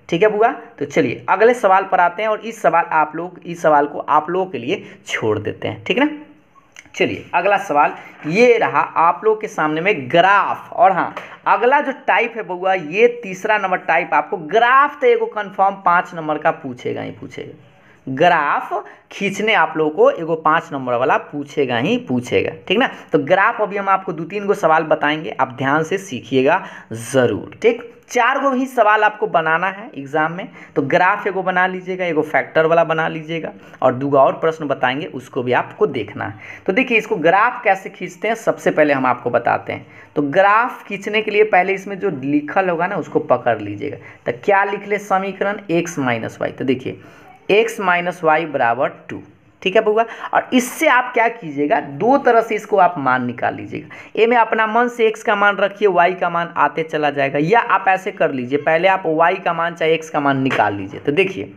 ठीक है बुआ, तो चलिए अगले सवाल पर आते हैं, और इस सवाल को आप लोगों के लिए छोड़ देते हैं। ठीक है ना, चलिए अगला सवाल ये रहा आप लोग के सामने में, ग्राफ। और हाँ, अगला जो टाइप है बउआ, ये तीसरा नंबर टाइप आपको ग्राफ तो एगो कंफर्म 5 नंबर का पूछेगा ही पूछेगा, ग्राफ खींचने आप लोगों को एगो 5 नंबर वाला पूछेगा ही पूछेगा। ठीक ना, तो ग्राफ अभी हम आपको 2-3 गो सवाल बताएंगे, आप ध्यान से सीखिएगा जरूर। ठीक, 4 गो ही सवाल आपको बनाना है एग्जाम में, तो ग्राफ एगो बना लीजिएगा, एगो फैक्टर वाला बना लीजिएगा, और 2 और प्रश्न बताएंगे, उसको भी आपको देखना है। तो देखिए इसको ग्राफ कैसे खींचते हैं, सबसे पहले हम आपको बताते हैं। तो ग्राफ खींचने के लिए पहले इसमें जो लिखल होगा ना उसको पकड़ लीजिएगा। तो क्या लिख ले समीकरण, x - y। तो देखिए x - y बराबर 2। ठीक है बउआ, और इससे आप क्या कीजिएगा, 2 तरह से इसको आप मान निकाल लीजिएगा। ए में अपना मन से x का मान रखिए, y का मान आते चला जाएगा, या आप ऐसे कर लीजिए, पहले आप y का मान चाहे x का मान निकाल लीजिए। तो देखिए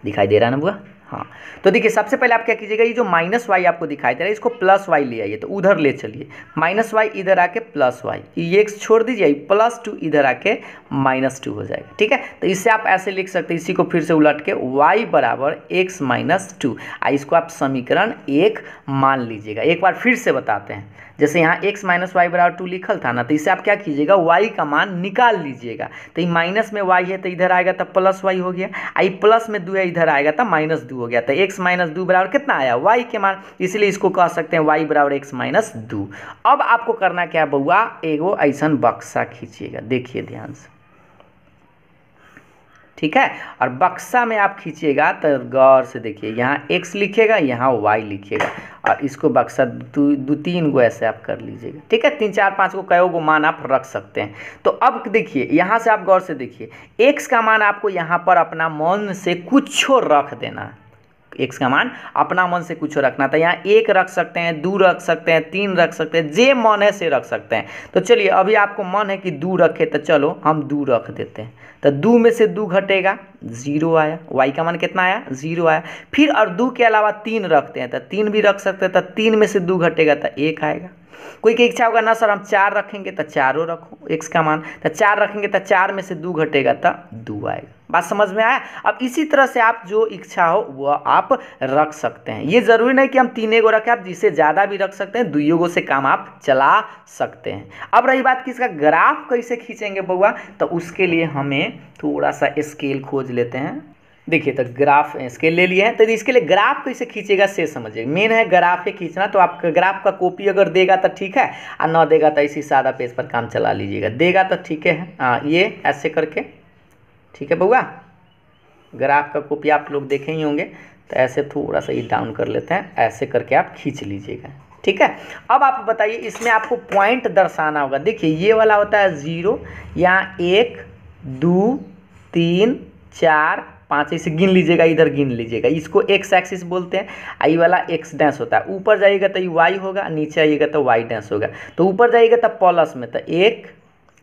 दिखाई दे रहा है ना बुआ, हाँ, तो देखिए सबसे पहले आप क्या कीजिएगा, ये जो माइनस वाई आपको दिखाई दे रहा है इसको प्लस वाई ले आइए, तो उधर ले चलिए, माइनस वाई इधर आके प्लस वाई, ये एक्स छोड़ दीजिए, +2 इधर आके -2 हो जाएगा। ठीक है, तो इससे आप ऐसे लिख सकते हैं, इसी को फिर से उलट के y बराबर x - 2, इसको आप समीकरण 1 मान लीजिएगा। एक बार फिर से बताते हैं, जैसे यहाँ x - y बराबर 2 लिखल था ना, तो इससे आप क्या कीजिएगा, y का मान निकाल लीजिएगा। तो ये माइनस में y है तो इधर आएगा तब प्लस y हो गया, आई प्लस में 2 है इधर आएगा तब -2 हो गया। तो x - 2 बराबर कितना आया, y के मान, इसलिए इसको कह सकते हैं y बराबर x - 2। अब आपको करना क्या है बउआ, एगो ऐसा बक्सा खींचिएगा, देखिए ध्यान से। ठीक है, और बक्सा में आप खींचिएगा तो गौर से देखिए, यहाँ x लिखिएगा, यहाँ y लिखिएगा, और इसको बक्सा दो तीन गो ऐसे आप कर लीजिएगा। ठीक है, 3 4 5 को कई गो मान आप रख सकते हैं। तो अब देखिए यहाँ से आप गौर से देखिए, x का मान आपको यहाँ पर अपना मन से कुछ रख देना है, x का मान अपना मन से कुछ रखना था। यहाँ 1 रख सकते हैं, 2 रख सकते हैं, 3 रख सकते हैं, जे मन है से रख सकते हैं। तो चलिए अभी आपको मन है कि 2 रखे, तो चलो हम 2 रख देते हैं। तो 2 में से 2 घटेगा, 0 आया, y का मान कितना आया, 0 आया। फिर और 2 के अलावा 3 रखते हैं, तो 3 भी रख सकते हैं, तो 3 में से 2 घटेगा तो 1 आएगा। कोई की इच्छा होगा ना सर हम 4 रखेंगे, तो 4 रखो x का मान, तो 4 रखेंगे तो 4 में से 2 घटेगा तो 2 आएगा। बात समझ में आया। अब इसी तरह से आप जो इच्छा हो वह आप रख सकते हैं, ये ज़रूरी नहीं कि हम 3 गो रखें, आप जिससे ज़्यादा भी रख सकते हैं, 2 गो से काम आप चला सकते हैं। अब रही बात कि इसका ग्राफ कैसे खींचेंगे बउआ, तो उसके लिए हमें थोड़ा सा स्केल खोज लेते हैं। देखिए, तो ग्राफ स्केल ले लिए हैं, तो इसके लिए ग्राफ कैसे खींचेगा से समझिए। मेन है ग्राफ ही खींचना, तो आप ग्राफ का कॉपी अगर देगा तो ठीक है, और ना देगा तो इसी सादा पेज पर काम चला लीजिएगा। देगा तो ठीक है, हाँ ये ऐसे करके, ठीक है बउआ, ग्राफ का कॉपी आप लोग देखे ही होंगे, तो ऐसे थोड़ा सा ये डाउन कर लेते हैं, ऐसे करके आप खींच लीजिएगा। ठीक है, अब आप बताइए इसमें आपको पॉइंट दर्शाना होगा। देखिए ये वाला होता है 0, यहाँ 1 2 3 4 5 इसे गिन लीजिएगा, इधर गिन लीजिएगा, इसको x एक्सिस बोलते हैं। आई वाला x डैश होता है, ऊपर जाइएगा तो ये y होगा, नीचे आइएगा तो y डैश होगा। तो ऊपर जाइएगा तो प्लस में, तो 1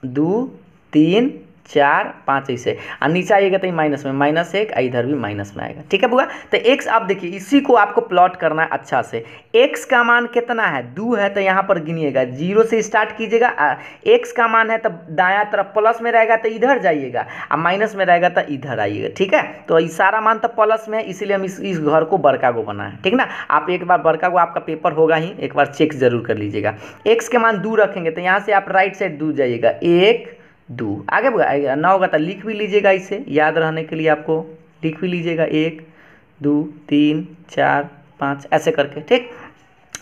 2 3 4 5 ऐसे, और नीचे आइएगा तो माइनस में, -1, इधर भी माइनस में आएगा। ठीक है बुआ, तो x आप देखिए इसी को आपको प्लॉट करना है अच्छा से। x का मान कितना है, 2 है, तो यहाँ पर गिनिएगा, 0 से स्टार्ट कीजिएगा। x का मान है तो दायां तरफ प्लस में रहेगा तो इधर जाइएगा, और माइनस में रहेगा तो इधर आइएगा। ठीक है, तो ये सारा मान तो प्लस में है, इसीलिए हम इस घर को बड़का गो बनाए, ठीक ना। आप एक बार बड़का गो, आपका पेपर होगा ही, एक बार चेक जरूर कर लीजिएगा। x के मान 2 रखेंगे, तो यहाँ से आप राइट साइड 2 जाइएगा, 1 2 आगे बढ़ा ना होगा तो लिख भी लीजिएगा, इसे याद रहने के लिए आपको लिख भी लीजिएगा, 1 2 3 4 5 ऐसे करके। ठीक,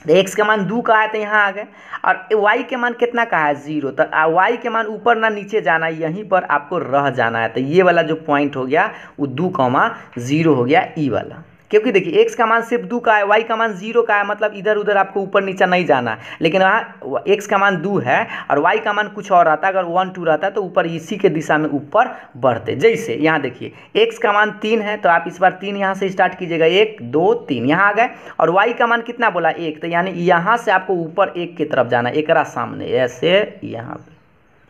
तो x का मान 2 का है तो यहाँ आ गए, और y के मान कितना का है, 0, तो y के मान ऊपर ना नीचे जाना, यहीं पर आपको रह जाना है। तो ये वाला जो पॉइंट हो गया वो 2,0 हो गया, ई वाला। क्योंकि देखिए x का मान सिर्फ 2 का है, y का मान 0 का है, मतलब इधर उधर आपको ऊपर नीचे नहीं जाना है। लेकिन वहाँ x का मान 2 है और y का मान कुछ और आता है, अगर 1 2 रहता है तो ऊपर इसी के दिशा में ऊपर बढ़ते। जैसे यहाँ देखिए x का मान 3 है, तो आप इस बार 3 यहाँ से स्टार्ट कीजिएगा, 1 2 3 यहाँ आ गए, और y का मान कितना बोला, 1, तो यानी यहाँ से आपको ऊपर 1 की तरफ जाना, एक सामने ऐसे यहाँ पे।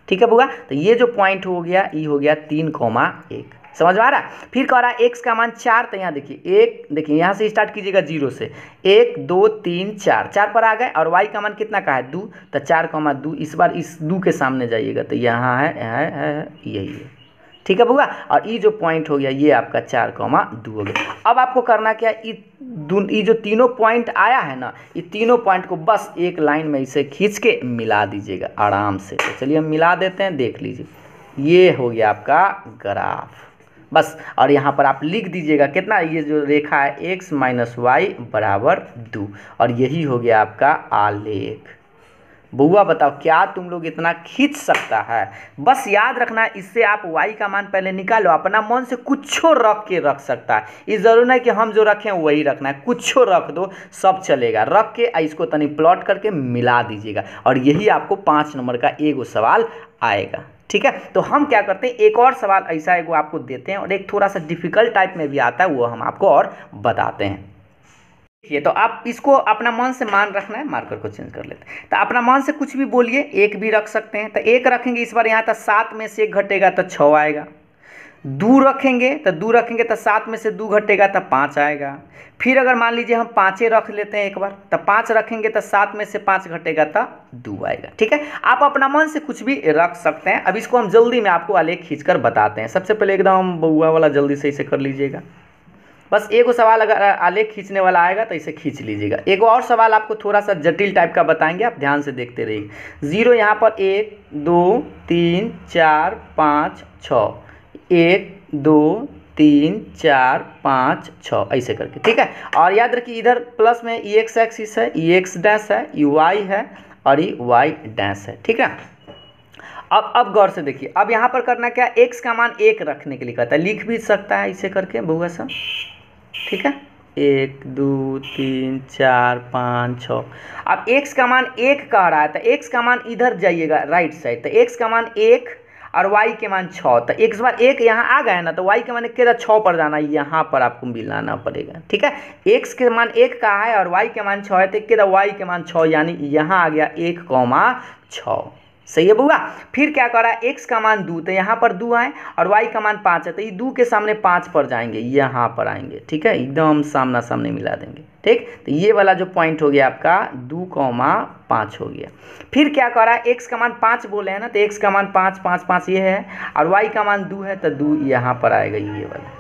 ठीक है बुआ, तो ये जो पॉइंट हो गया ये हो गया 3,1, समझ में आ रहा है। फिर कह रहा है x का मान 4, तो यहाँ देखिए 1, देखिए यहाँ से स्टार्ट कीजिएगा 0 से, 1 2 3 4 पर आ गए, और y का मान कितना का है, 2, तो 4,2, इस बार इस 2 के सामने जाइएगा तो यहाँ है यही है। ठीक है बुआ, और ये जो पॉइंट हो गया ये आपका 4,2 हो गया। अब आपको करना क्या, ये जो तीनों पॉइंट आया है ना, ये तीनों पॉइंट को बस एक लाइन में इसे खींच के मिला दीजिएगा आराम से। तो चलिए हम मिला देते हैं, देख लीजिए ये हो गया आपका ग्राफ बस। और यहाँ पर आप लिख दीजिएगा कितना, ये जो रेखा है x - y बराबर 2, और यही हो गया आपका आलेख। बुआ बताओ क्या तुम लोग इतना खींच सकता है। बस याद रखना, इससे आप y का मान पहले निकालो, अपना मन से कुछ रख के रख सकता है। ये जरूर नहीं कि हम जो रखें वही रखना है, कुछ रख दो सब चलेगा। रख के इसको तनी प्लॉट करके मिला दीजिएगा, और यही आपको 5 नंबर का एगो सवाल आएगा। ठीक है, तो हम क्या करते हैं, एक और सवाल ऐसा एगो आपको देते हैं, और एक थोड़ा सा डिफिकल्ट टाइप में भी आता है, वो हम आपको और बताते हैं। देखिए, तो आप इसको अपना मन से मान रखना है, मार्कर को चेंज कर लेते हैं। तो अपना मन से कुछ भी बोलिए, 1 भी रख सकते हैं, तो 1 रखेंगे, इस बार यहाँ तक 7 में से 1 घटेगा तो 6 आएगा। दो रखेंगे तो 7 में से 2 घटेगा तो 5 आएगा। फिर अगर मान लीजिए हम 5 रख लेते हैं एक बार, तो 5 रखेंगे तो 7 में से 5 घटेगा तो 2 आएगा। ठीक है, आप अपना मन से कुछ भी रख सकते हैं। अब इसको हम जल्दी में आपको आलेख खींचकर बताते हैं। सबसे पहले एकदम बउआ वाला जल्दी से इसे कर लीजिएगा। बस एगो सवाल अगर आलेख खींचने वाला आएगा तो इसे खींच लीजिएगा। एक और सवाल आपको थोड़ा सा जटिल टाइप का बताएंगे, आप ध्यान से देखते रहिए। 0 यहाँ पर 1 2 3 4 5 6, 1 2 3 4 5 6 ऐसे करके। ठीक है, और याद रखिए इधर प्लस में ये एक्स एक्सिस है, ये एक्स डैश है, ये वाई है और ये वाई डैश है। ठीक है, अब गौर से देखिए। अब यहाँ पर करना क्या, एक्स का मान 1 रखने के लिए कहता है, लिख भी सकता है इसे करके बउआ सा। ठीक है, 1 2 3 4 5 6। अब x का मान 1 कह रहा है तो x का मान इधर जाइएगा राइट साइड, तो x का मान 1 और y के मान 6। तो एक बार 1 यहाँ आ गया ना, तो y के मान के 6 पर जाना, यहाँ पर आपको मिलाना पड़ेगा। ठीक है, x के मान 1 का है और y के मान 6 है, तो के y के मान 6, यानी यहाँ आ गया 1,6। सही है बुआ। फिर क्या करा, x का मान 2, तो यहाँ पर 2 आए और y का मान 5 है, तो ये 2 के सामने 5 पर जाएंगे, यहाँ पर आएंगे। ठीक है, एकदम सामना सामने मिला देंगे। ठीक, तो ये वाला जो पॉइंट हो गया आपका 2,5 हो गया। फिर क्या करा, x का मान 5 बोले हैं ना, तो x का मान 5 5 5 ये है और y का मान 2 है, तो 2 यहाँ पर आएगा ये वाला।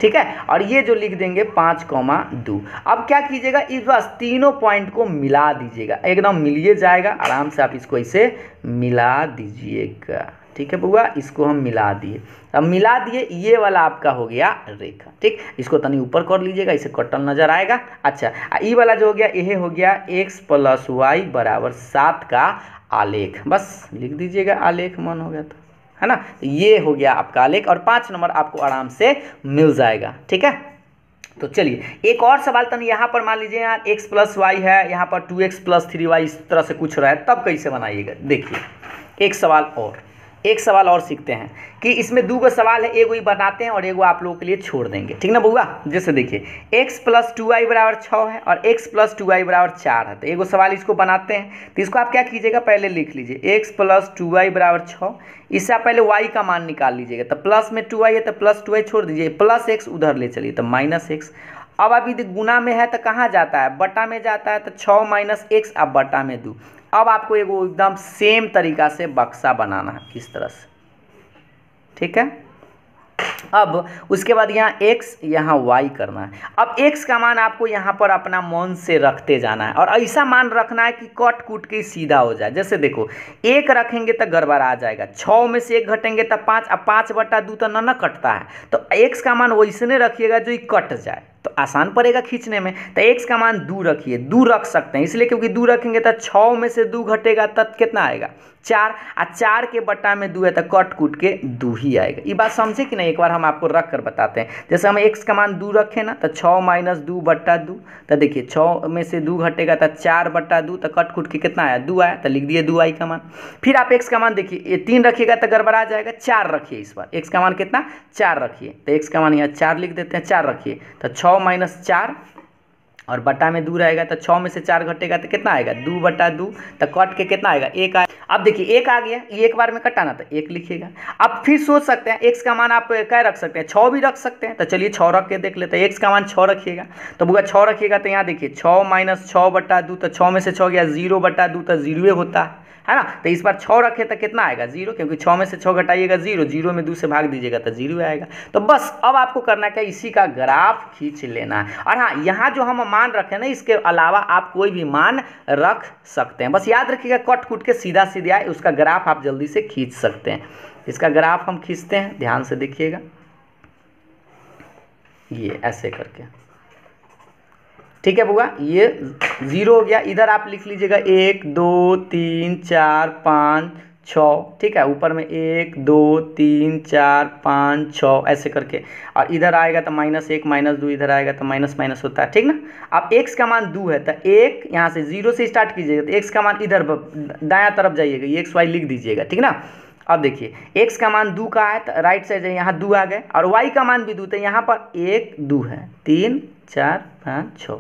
ठीक है, और ये जो लिख देंगे 5,2। अब क्या कीजिएगा, इस बस तीनों पॉइंट को मिला दीजिएगा, एकदम मिलिए जाएगा आराम से। आप इसको इसे मिला दीजिएगा। ठीक है बुआ, इसको हम मिला दिए। अब मिला दिए, ये वाला आपका हो गया रेखा। ठीक, इसको तनी ऊपर कर लीजिएगा, इसे कटल नजर आएगा। अच्छा, ये वाला जो हो गया, यह हो गया x + y = 7 का आलेख। बस लिख दीजिएगा आलेख, मन हो गया तो, है ना। ये हो गया आपका आलेख और 5 नंबर आपको आराम से मिल जाएगा। ठीक है, तो चलिए एक और सवाल तन यहाँ पर मान लीजिए, यहाँ x + y है, यहाँ पर 2x + 3y इस तरह से कुछ रहा है, तब कैसे बनाइएगा। देखिए एक सवाल और सीखते हैं कि इसमें 2 सवाल है, एगो ही बनाते हैं और एगो आप लोगों के लिए छोड़ देंगे। ठीक ना बुआ। जैसे देखिए x + 2y = 6 है और x + 2y = 4 है, तो एगो सवाल इसको बनाते हैं। तो इसको आप क्या कीजिएगा, पहले लिख लीजिए x + 2y = 6। इससे आप पहले y का मान निकाल लीजिएगा, तो प्लस में 2y है तो प्लस 2y छोड़ दीजिए, प्लस x उधर ले चलिए तो -x। अब अभी गुना में है तो कहाँ जाता है, बटा में जाता है, तो 6 - x अब बटा में 2। अब आपको एगो एकदम सेम तरीका से बक्सा बनाना है इस तरह से। ठीक है, अब उसके बाद यहाँ x यहाँ y करना है। अब x का मान आपको यहाँ पर अपना मन से रखते जाना है और ऐसा मान रखना है कि कट कूट के सीधा हो जाए। जैसे देखो 1 रखेंगे तो गड़बड़ा जाएगा, 6 में से 1 घटेंगे तो 5, अब 5/2 तो न कटता है, तो x का मान वैसने रखिएगा जो ये कट जाए, तो आसान पड़ेगा खींचने में। तो x का मान 2 रखिए, 2 रख सकते हैं इसलिए क्योंकि 2 रखेंगे तो 6 में से 2 घटेगा तब कितना आएगा 4, और 4 के बटा में 2 है तो कट कूट के 2 ही आएगा। ये बात समझे कि नहीं, एक बार हम आपको रख कर बताते हैं। जैसे हम x का मान 2 रखें ना, तो 6 - 2/2, तो देखिए 6 में से 2 घटेगा तो 4/2, तो कट कूट के कितना आया 2 आया, तो लिख दिए 2y का मान। फिर आप x का मान देखिए, ये 3 रखिएगा तो गड़बड़ा जाएगा, 4 रखिए इस बार, x का मान कितना 4 रखिए, तो x का मान यहाँ 4 लिख देते हैं, 4 रखिए, तो 6 - 4 और बटा में 2 रहेगा, तो 6 में से 4 घटेगा तो कितना आएगा 2/2, तो कट के कितना आएगा 1 आएगा। अब देखिए 1 आ गया, ये एक बार में कटाना तो 1 लिखिएगा। अब फिर सोच सकते हैं x का मान आप क्या रख सकते हैं, 6 भी रख सकते हैं, तो चलिए 6 रख के देख लेते हैं। x का मान 6 रखिएगा, तो बुआ 6 रखिएगा तो यहाँ देखिए 6 - 6/2, तो 6 में से 6 गया 0/2, तो 0 होता है ना। तो इस बार 6 रखे तो कितना आएगा 0, क्योंकि 6 में से 6 घटाइएगा 0, 0 में 2 से भाग दीजिएगा तो 0 आएगा। तो बस अब आपको करना क्या, इसी का ग्राफ खींच लेना है। और हाँ, यहाँ जो हम मान रखे ना, इसके अलावा आप कोई भी मान रख सकते हैं। बस याद रखिएगा कट कूट के सीधा सीधा आए, उसका ग्राफ आप जल्दी से खींच सकते हैं। इसका ग्राफ हम खींचते हैं, ध्यान से देखिएगा, ये ऐसे करके। ठीक है बुआ, ये 0 हो गया। इधर आप लिख लीजिएगा 1 2 3 4 5 6, ठीक है, ऊपर में 1 2 3 4 5 6 ऐसे करके, और इधर आएगा तो -1 -2, इधर आएगा तो माइनस होता है। ठीक ना। अब x का मान 2 है तो 1 यहाँ से 0 से स्टार्ट कीजिएगा, तो x का मान इधर दायां तरफ जाइएगा, ये x y लिख दीजिएगा। ठीक ना। अब देखिए x का मान 2 का है तो राइट साइड यहाँ 2 आ गए, और y का मान भी 2, तो यहाँ पर 1 2 है, 3 4 5 6,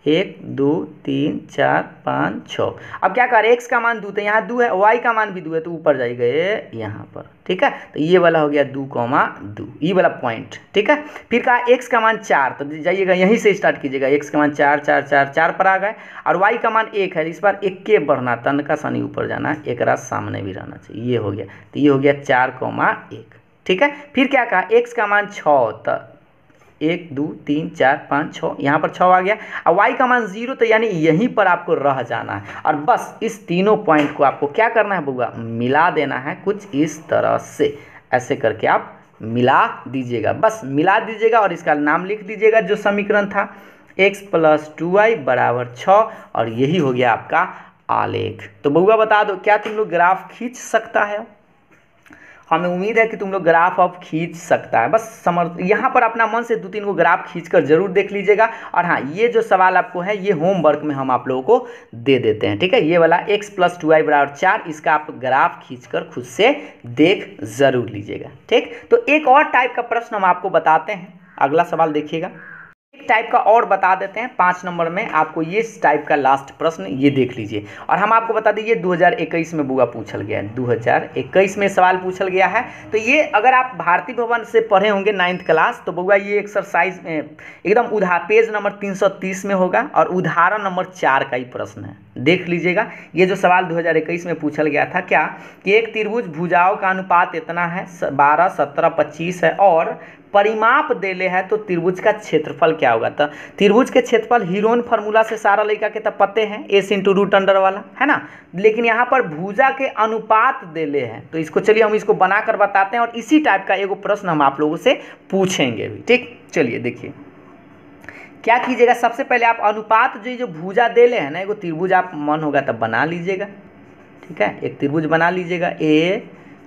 1 2 3 4 5 6। अब क्या कर, x का मान 2 तो यहाँ 2 है, y का मान भी 2 है तो ऊपर जाएगा ये यहाँ पर, ठीक है। तो ये वाला हो गया 2,2 ये वाला पॉइंट, ठीक है। फिर कहा x का मान 4 तो जाइएगा यहीं से स्टार्ट कीजिएगा, x का मान 4 4 4 4 पर आ गए, और y का मान 1 है, इस बार 1 के बढ़ना, तन का शनि ऊपर जाना, एक रात सामने भी रहना चाहिए, ये हो गया। तो ये हो गया 4,1, ठीक है। फिर क्या कहा, x का मान 6 तो 1 2 3 4 5 6, यहाँ पर 6 आ गया, और y का मान 0 तो यानी यहीं पर आपको रह जाना है, और बस इस तीनों पॉइंट को आपको क्या करना है बउआ, मिला देना है कुछ इस तरह से, ऐसे करके आप मिला दीजिएगा, बस मिला दीजिएगा और इसका नाम लिख दीजिएगा जो समीकरण था, x + 2y = 6, और यही हो गया आपका आलेख। तो बउआ बता दो क्या तुम लोग ग्राफ खींच सकता है? हमें उम्मीद है कि तुम लोग ग्राफ अब खींच सकता है, बस यहाँ पर अपना मन से 2-3 को ग्राफ खींचकर जरूर देख लीजिएगा। और हाँ, ये जो सवाल आपको है ये होमवर्क में हम आप लोगों को दे देते हैं, ठीक है। ये वाला x + 2y = 4, इसका आप ग्राफ खींचकर खुद से देख जरूर लीजिएगा, ठीक। तो एक और टाइप का प्रश्न हम आपको बताते हैं, अगला सवाल देखिएगा। एक टाइप का और बता देते हैं 5 नंबर में आपको, ये टाइप का लास्ट प्रश्न ये देख लीजिए। और हम आपको बता दें ये 2021 में बुआ पूछल गया है, 2021 में सवाल पूछल गया है। तो ये अगर आप भारती भवन से पढ़े होंगे 9th क्लास तो बुआ ये एक्सरसाइज एकदम पेज नंबर 330 में होगा, और उदाहरण नंबर 4 का ही प्रश्न है, देख लीजिएगा। ये जो सवाल 2021 में पूछल गया था क्या कि एक त्रिभुज भुजाओं का अनुपात इतना है 12 17 25 है, और परिमाप देले है तो त्रिभुज का क्षेत्रफल क्या होगा। तो त्रिभुज के क्षेत्रफल हीरोन फार्मूला से सारा लड़का के तब पते हैं, एस इंटू रूट अंडर वाला है ना, लेकिन यहाँ पर भुजा के अनुपात देले हैं, तो इसको चलिए हम इसको बनाकर बताते हैं, और इसी टाइप का एगो प्रश्न हम आप लोगों से पूछेंगे भी, ठीक। चलिए देखिए क्या कीजिएगा, सबसे पहले आप अनुपात जो भुजा देले हैं ना, एगो त्रिभुज आप मन होगा तब बना लीजिएगा, ठीक है। एक त्रिभुज बना लीजिएगा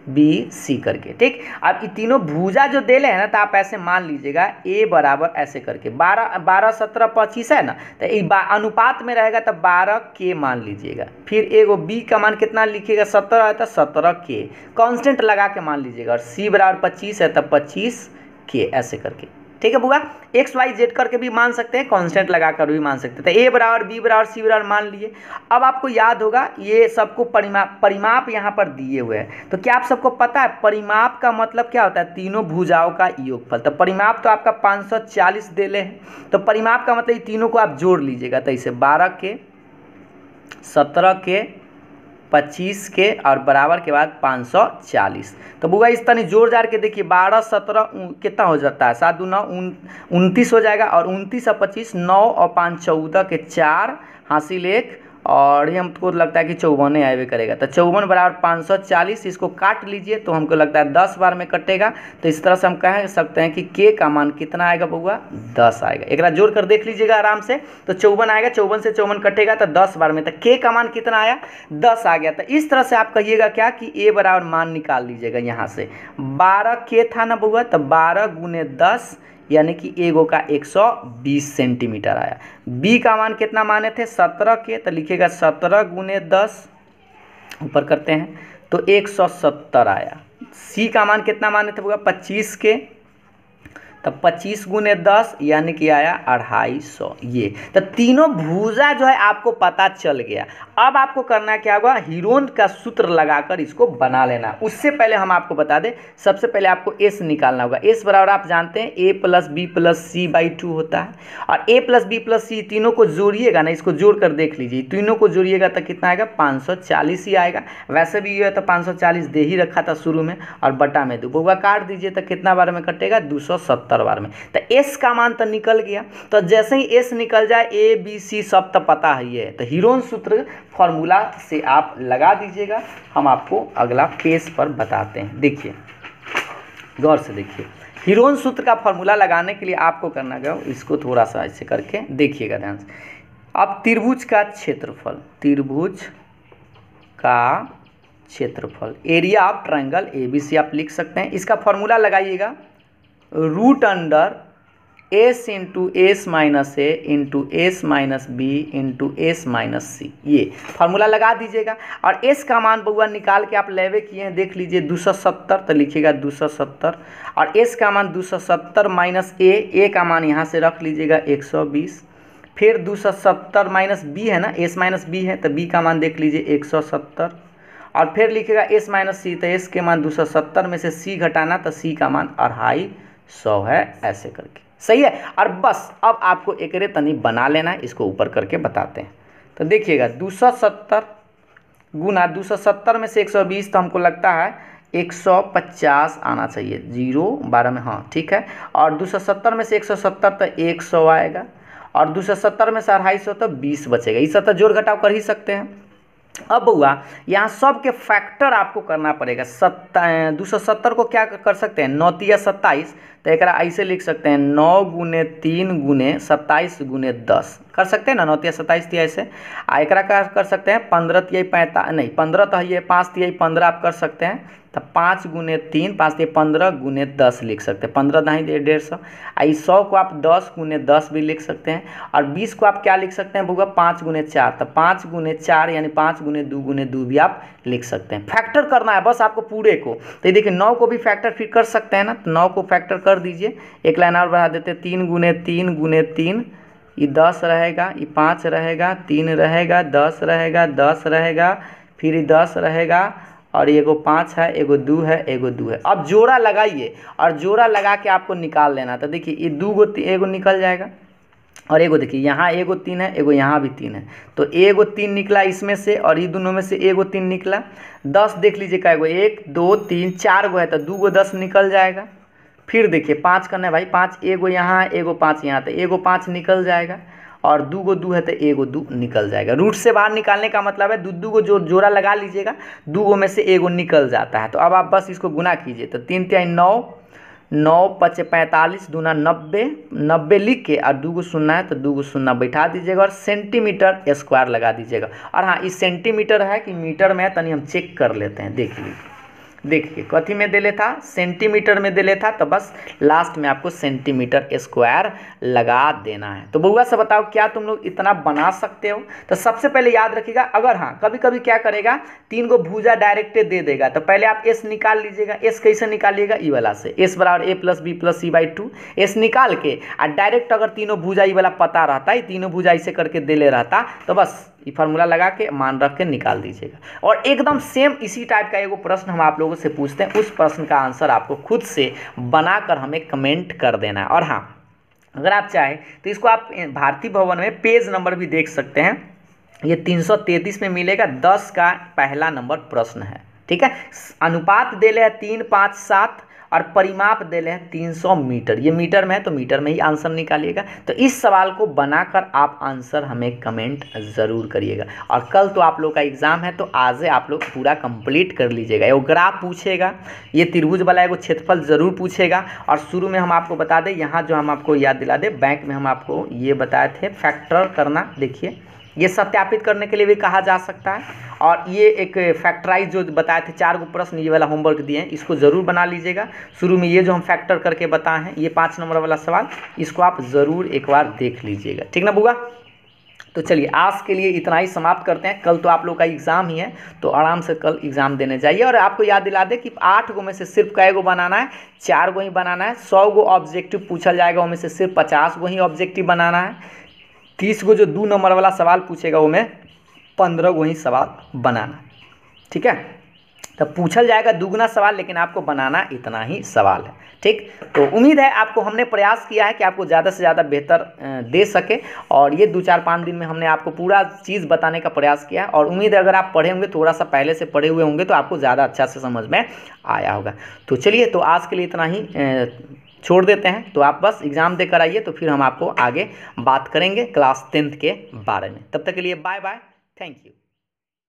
ABC करके, ठीक। अब ये तीनों भुजा जो देले हैं ना तो आप ऐसे मान लीजिएगा A बराबर ऐसे करके 12 12 17 25 है ना, तो ये अनुपात में रहेगा तो 12 के मान लीजिएगा। फिर एगो B का मान कितना लिखिएगा, 17 है तो 17 के कांस्टेंट लगा के मान लीजिएगा, और C बराबर 25 है तो 25 के, ऐसे करके, ठीक है बुआ। एक्स वाई जेड करके भी मान सकते हैं, कांस्टेंट लगाकर भी मान सकते हैं। तो ए बराबर बी बराबर सी बराबर मान लिए। अब आपको याद होगा ये सबको परिमाप यहाँ पर दिए हुए हैं, तो क्या आप सबको पता है परिमाप का मतलब क्या होता है, तीनों भुजाओं का योगफल। तो परिमाप तो आपका 540 देले हैं, तो परिमाप का मतलब ये तीनों को आप जोड़ लीजिएगा, तो इसे 12 के 17 के 25 के और बराबर के बाद 540। तो बुआ इस तरह जोड़ जाड़ के देखिए 12 17 कितना हो जाता है, 7 दूना 29 हो जाएगा, और 29 और 25 9 और 5 14 के 4 हासिल 1, और ये हमको लगता है कि 54 आएवे करेगा। तो 54 बराबर 540, इसको काट लीजिए तो हमको लगता है 10 बार में कटेगा। तो इस तरह से हम कह सकते हैं कि के का मान कितना आएगा बउआ, 10 आएगा। एक जोड़ कर देख लीजिएगा आराम से, तो 54 आएगा, 54 से 54 कटेगा तो 10 बार में, तो के का मान कितना आया, 10 आ गया। तो इस तरह से आप कहिएगा क्या कि ए बराबर मान निकाल लीजिएगा यहाँ से। 12 के था ना बउआ, तो 12 गुने 10 यानी कि एगो का 120 सेंटीमीटर आया। बी का मान कितना माने थे, 17 के, तो लिखिएगा 17 गुने 10, ऊपर करते हैं तो 170 आया। सी का मान कितना माने थे, 25 के, तब 25 गुने 10 यानी कि आया 250। ये तो तीनों भुजा जो है आपको पता चल गया। अब आपको करना क्या होगा, हीरोन का सूत्र लगाकर इसको बना लेना। उससे पहले हम आपको बता दें, सबसे पहले आपको एस निकालना होगा। एस बराबर आप जानते हैं a + b + c/2 होता है, और a + b + c तीनों को जोड़िएगा ना, इसको जोड़ कर देख लीजिए, तीनों को जोड़िएगा तो कितना आएगा, 540 ही आएगा। वैसे भी ये तो 540 दे ही रखा था शुरू में, और बटा में 2 बउआ काट दीजिए तो कितना बार में कटेगा, 270 बार में। तो एस का मान तो निकल गया। तो जैसे ही एस निकल जाए ए बी सी सब तो पता ही है, तो हीरोन सूत्र फॉर्मूला से आप लगा दीजिएगा। हम आपको अगला पेज पर बताते हैं, देखिए गौर से देखिए। हीरोन सूत्र का फॉर्मूला लगाने के लिए आपको करना क्या, इसको थोड़ा सा ऐसे करके देखिएगा ध्यान से। अब त्रिभुज का क्षेत्रफल, त्रिभुज का क्षेत्रफल, एरिया ऑफ ट्रायंगल ABC आप लिख सकते हैं। इसका फॉर्मूला लगाइएगा, root under s into s minus a into s minus b into s minus c, ये फार्मूला लगा दीजिएगा। और एस का मान बउआ निकाल के आप लेवे किए हैं, देख लीजिए 270, तो लिखिएगा 270, और एस का मान 270 माइनस ए का मान यहाँ से रख लीजिएगा 120, फिर 270 माइनस बी है ना, एस माइनस बी है तो बी का मान देख लीजिए 170, और फिर लिखेगा एस माइनस सी तो एस के मान 270 में से सी घटाना तो सी का मान 250 है, ऐसे करके सही है। और बस अब आपको एक रे तनी बना लेना है, इसको ऊपर करके बताते हैं। तो देखिएगा 270 गुना 270 में से 120 तो हमको लगता है 150 आना चाहिए, 0 12 में, हाँ ठीक है। और 270 में से 170 तो 100 आएगा, और 270 में से 250 तो 20 बचेगा। इस तो जोड़ घटाव कर ही सकते हैं। अब हुआ यहाँ सब के फैक्टर आपको करना पड़ेगा। 270 को क्या कर सकते हैं, 9 तिया 27, तो एक ऐसे लिख सकते हैं 9 गुने 3 गुने 27 गुने 10 कर सकते हैं ना, 9 तिया 27 तिया ऐसे। एक का कर सकते हैं 15 तिया 45, नहीं 15 तो ये 5 तिया 15 आप कर सकते हैं, तो 5 गुने 3 5 तिया 15 गुने 10 लिख सकते हैं, 15 नहीं 150। 100 को आप 10 गुने 10 भी लिख सकते हैं, और 20 को आप क्या लिख सकते हैं भूगा 5 गुने 4, तो 5 गुने 4 यानी 5 गुने 2 भी आप लिख सकते हैं। फैक्टर करना है बस आपको पूरे को। तो ये देखिए 9 को भी फैक्टर फिर कर सकते हैं ना, तो 9 को फैक्टर कर दीजिए, एक लाइन और बढ़ा देते हैं, 3 गुने 3 गुने 3, ये 10 रहेगा, ये 5 रहेगा, 3 रहेगा, 10 रहेगा, 10 रहेगा, फिर ये 10 रहेगा, और एगो 5 है, एगो 2 है, एगो 2 है। अब जोड़ा लगाइए और जोड़ा लगा के आपको निकाल लेना। तो देखिए ये 2 गो एगो निकल जाएगा, और एगो देखिए यहाँ एगो 3 है, एगो यहाँ भी 3 है, तो एगो 3 निकला इसमें से, और ये दोनों में से एगो 3 निकला। 10 देख लीजिए का एगो 1 2 3 4 गो है, तो 2 गो 10 निकल जाएगा। फिर देखिए 5 करना है भाई, 5 एगो यहाँ एगो 5 यहाँ, तो एगो 5 निकल जाएगा, और 2 गो 2 है तो एगो 2 निकल जाएगा। रूट से बाहर निकालने का मतलब है 2 गो जोड़ा लगा लीजिएगा, 2 गो में से एगो निकल जाता है। तो अब आप बस इसको गुना कीजिए, तो 3 तिहाई 9, 9 5 45 दूना 90, 90 लिख के और 2 गो शून्य है तो 2 गो शून्य बैठा दीजिएगा, और सेंटीमीटर स्क्वायर लगा दीजिएगा। और हाँ, इस सेंटीमीटर है कि मीटर में है तनी हम चेक कर लेते हैं। देख लीजिए, देखिए कथी में देले था, सेंटीमीटर में देले था, तो बस लास्ट में आपको सेंटीमीटर स्क्वायर लगा देना है। तो बउआ से बताओ क्या तुम लोग इतना बना सकते हो। तो सबसे पहले याद रखिएगा, अगर हाँ कभी कभी क्या करेगा 3 गो भुजा डायरेक्ट दे देगा, तो पहले आप एस निकाल लीजिएगा। एस कैसे निकालिएगा, ई वाला से, एस बराबर a plus b plus c by 2, s निकाल के और डायरेक्ट अगर तीनों भुजा ई वाला पता रहता है, तीनों भुजा ऐसे करके देले रहता, तो बस ये फार्मूला लगा के मान रख के निकाल दीजिएगा। और एकदम सेम इसी टाइप का एगो प्रश्न हम आप लोगों से पूछते हैं, उस प्रश्न का आंसर आपको खुद से बनाकर हमें कमेंट कर देना है। और हाँ, अगर आप चाहें तो इसको आप भारती भवन में पेज नंबर भी देख सकते हैं, ये 333 में मिलेगा, 10 का पहला नंबर प्रश्न है। ठीक है, अनुपात दे ले 3 5 7 और परिमाप दे ले 300 मीटर, ये मीटर में है तो मीटर में ही आंसर निकालिएगा। तो इस सवाल को बनाकर आप आंसर हमें कमेंट ज़रूर करिएगा। और कल तो आप लोग का एग्ज़ाम है, तो आज से आप लोग पूरा कंप्लीट कर लीजिएगा। एगो ग्राफ पूछेगा, ये त्रिभुज वाला एगो क्षेत्रफल ज़रूर पूछेगा। और शुरू में हम आपको बता दें, यहाँ जो हम आपको याद दिला दें, बैंक में हम आपको ये बताए थे फैक्टर करना, देखिए ये सत्यापित करने के लिए भी कहा जा सकता है। और ये एक फैक्टराइज जो बताए थे 4 गो प्रश्न, ये वाला होमवर्क दिए हैं, इसको ज़रूर बना लीजिएगा। शुरू में ये जो हम फैक्टर करके बताए हैं, ये 5 नंबर वाला सवाल, इसको आप ज़रूर एक बार देख लीजिएगा। ठीक ना बुआ। तो चलिए आज के लिए इतना ही समाप्त करते हैं। कल तो आप लोग का एग्ज़ाम ही है, तो आराम से कल एग्ज़ाम देने जाइए। और आपको याद दिला दें कि 8 गो में से सिर्फ कै गो बनाना है, 4 गो ही बनाना है। 100 गो ऑब्जेक्टिव पूछा जाएगा, उनमें से सिर्फ 50 गो ही ऑब्जेक्टिव बनाना है। 30 गो जो 2 नंबर वाला सवाल पूछेगा, वो में 15 गो ही सवाल बनाना। ठीक है, तो पूछल जाएगा दुगना सवाल, लेकिन आपको बनाना इतना ही सवाल है। ठीक, तो उम्मीद है आपको हमने प्रयास किया है कि आपको ज़्यादा से ज़्यादा बेहतर दे सके। और ये 2-4-5 दिन में हमने आपको पूरा चीज़ बताने का प्रयास किया है। और उम्मीद है अगर आप पढ़े होंगे, थोड़ा सा पहले से पढ़े हुए होंगे, तो आपको ज़्यादा अच्छा से समझ में आया होगा। तो चलिए, तो आज के लिए इतना ही छोड़ देते हैं। तो आप बस एग्ज़ाम देकर आइए, तो फिर हम आपको आगे बात करेंगे क्लास 10th के बारे में। तब तक के लिए बाय बाय, थैंक यू।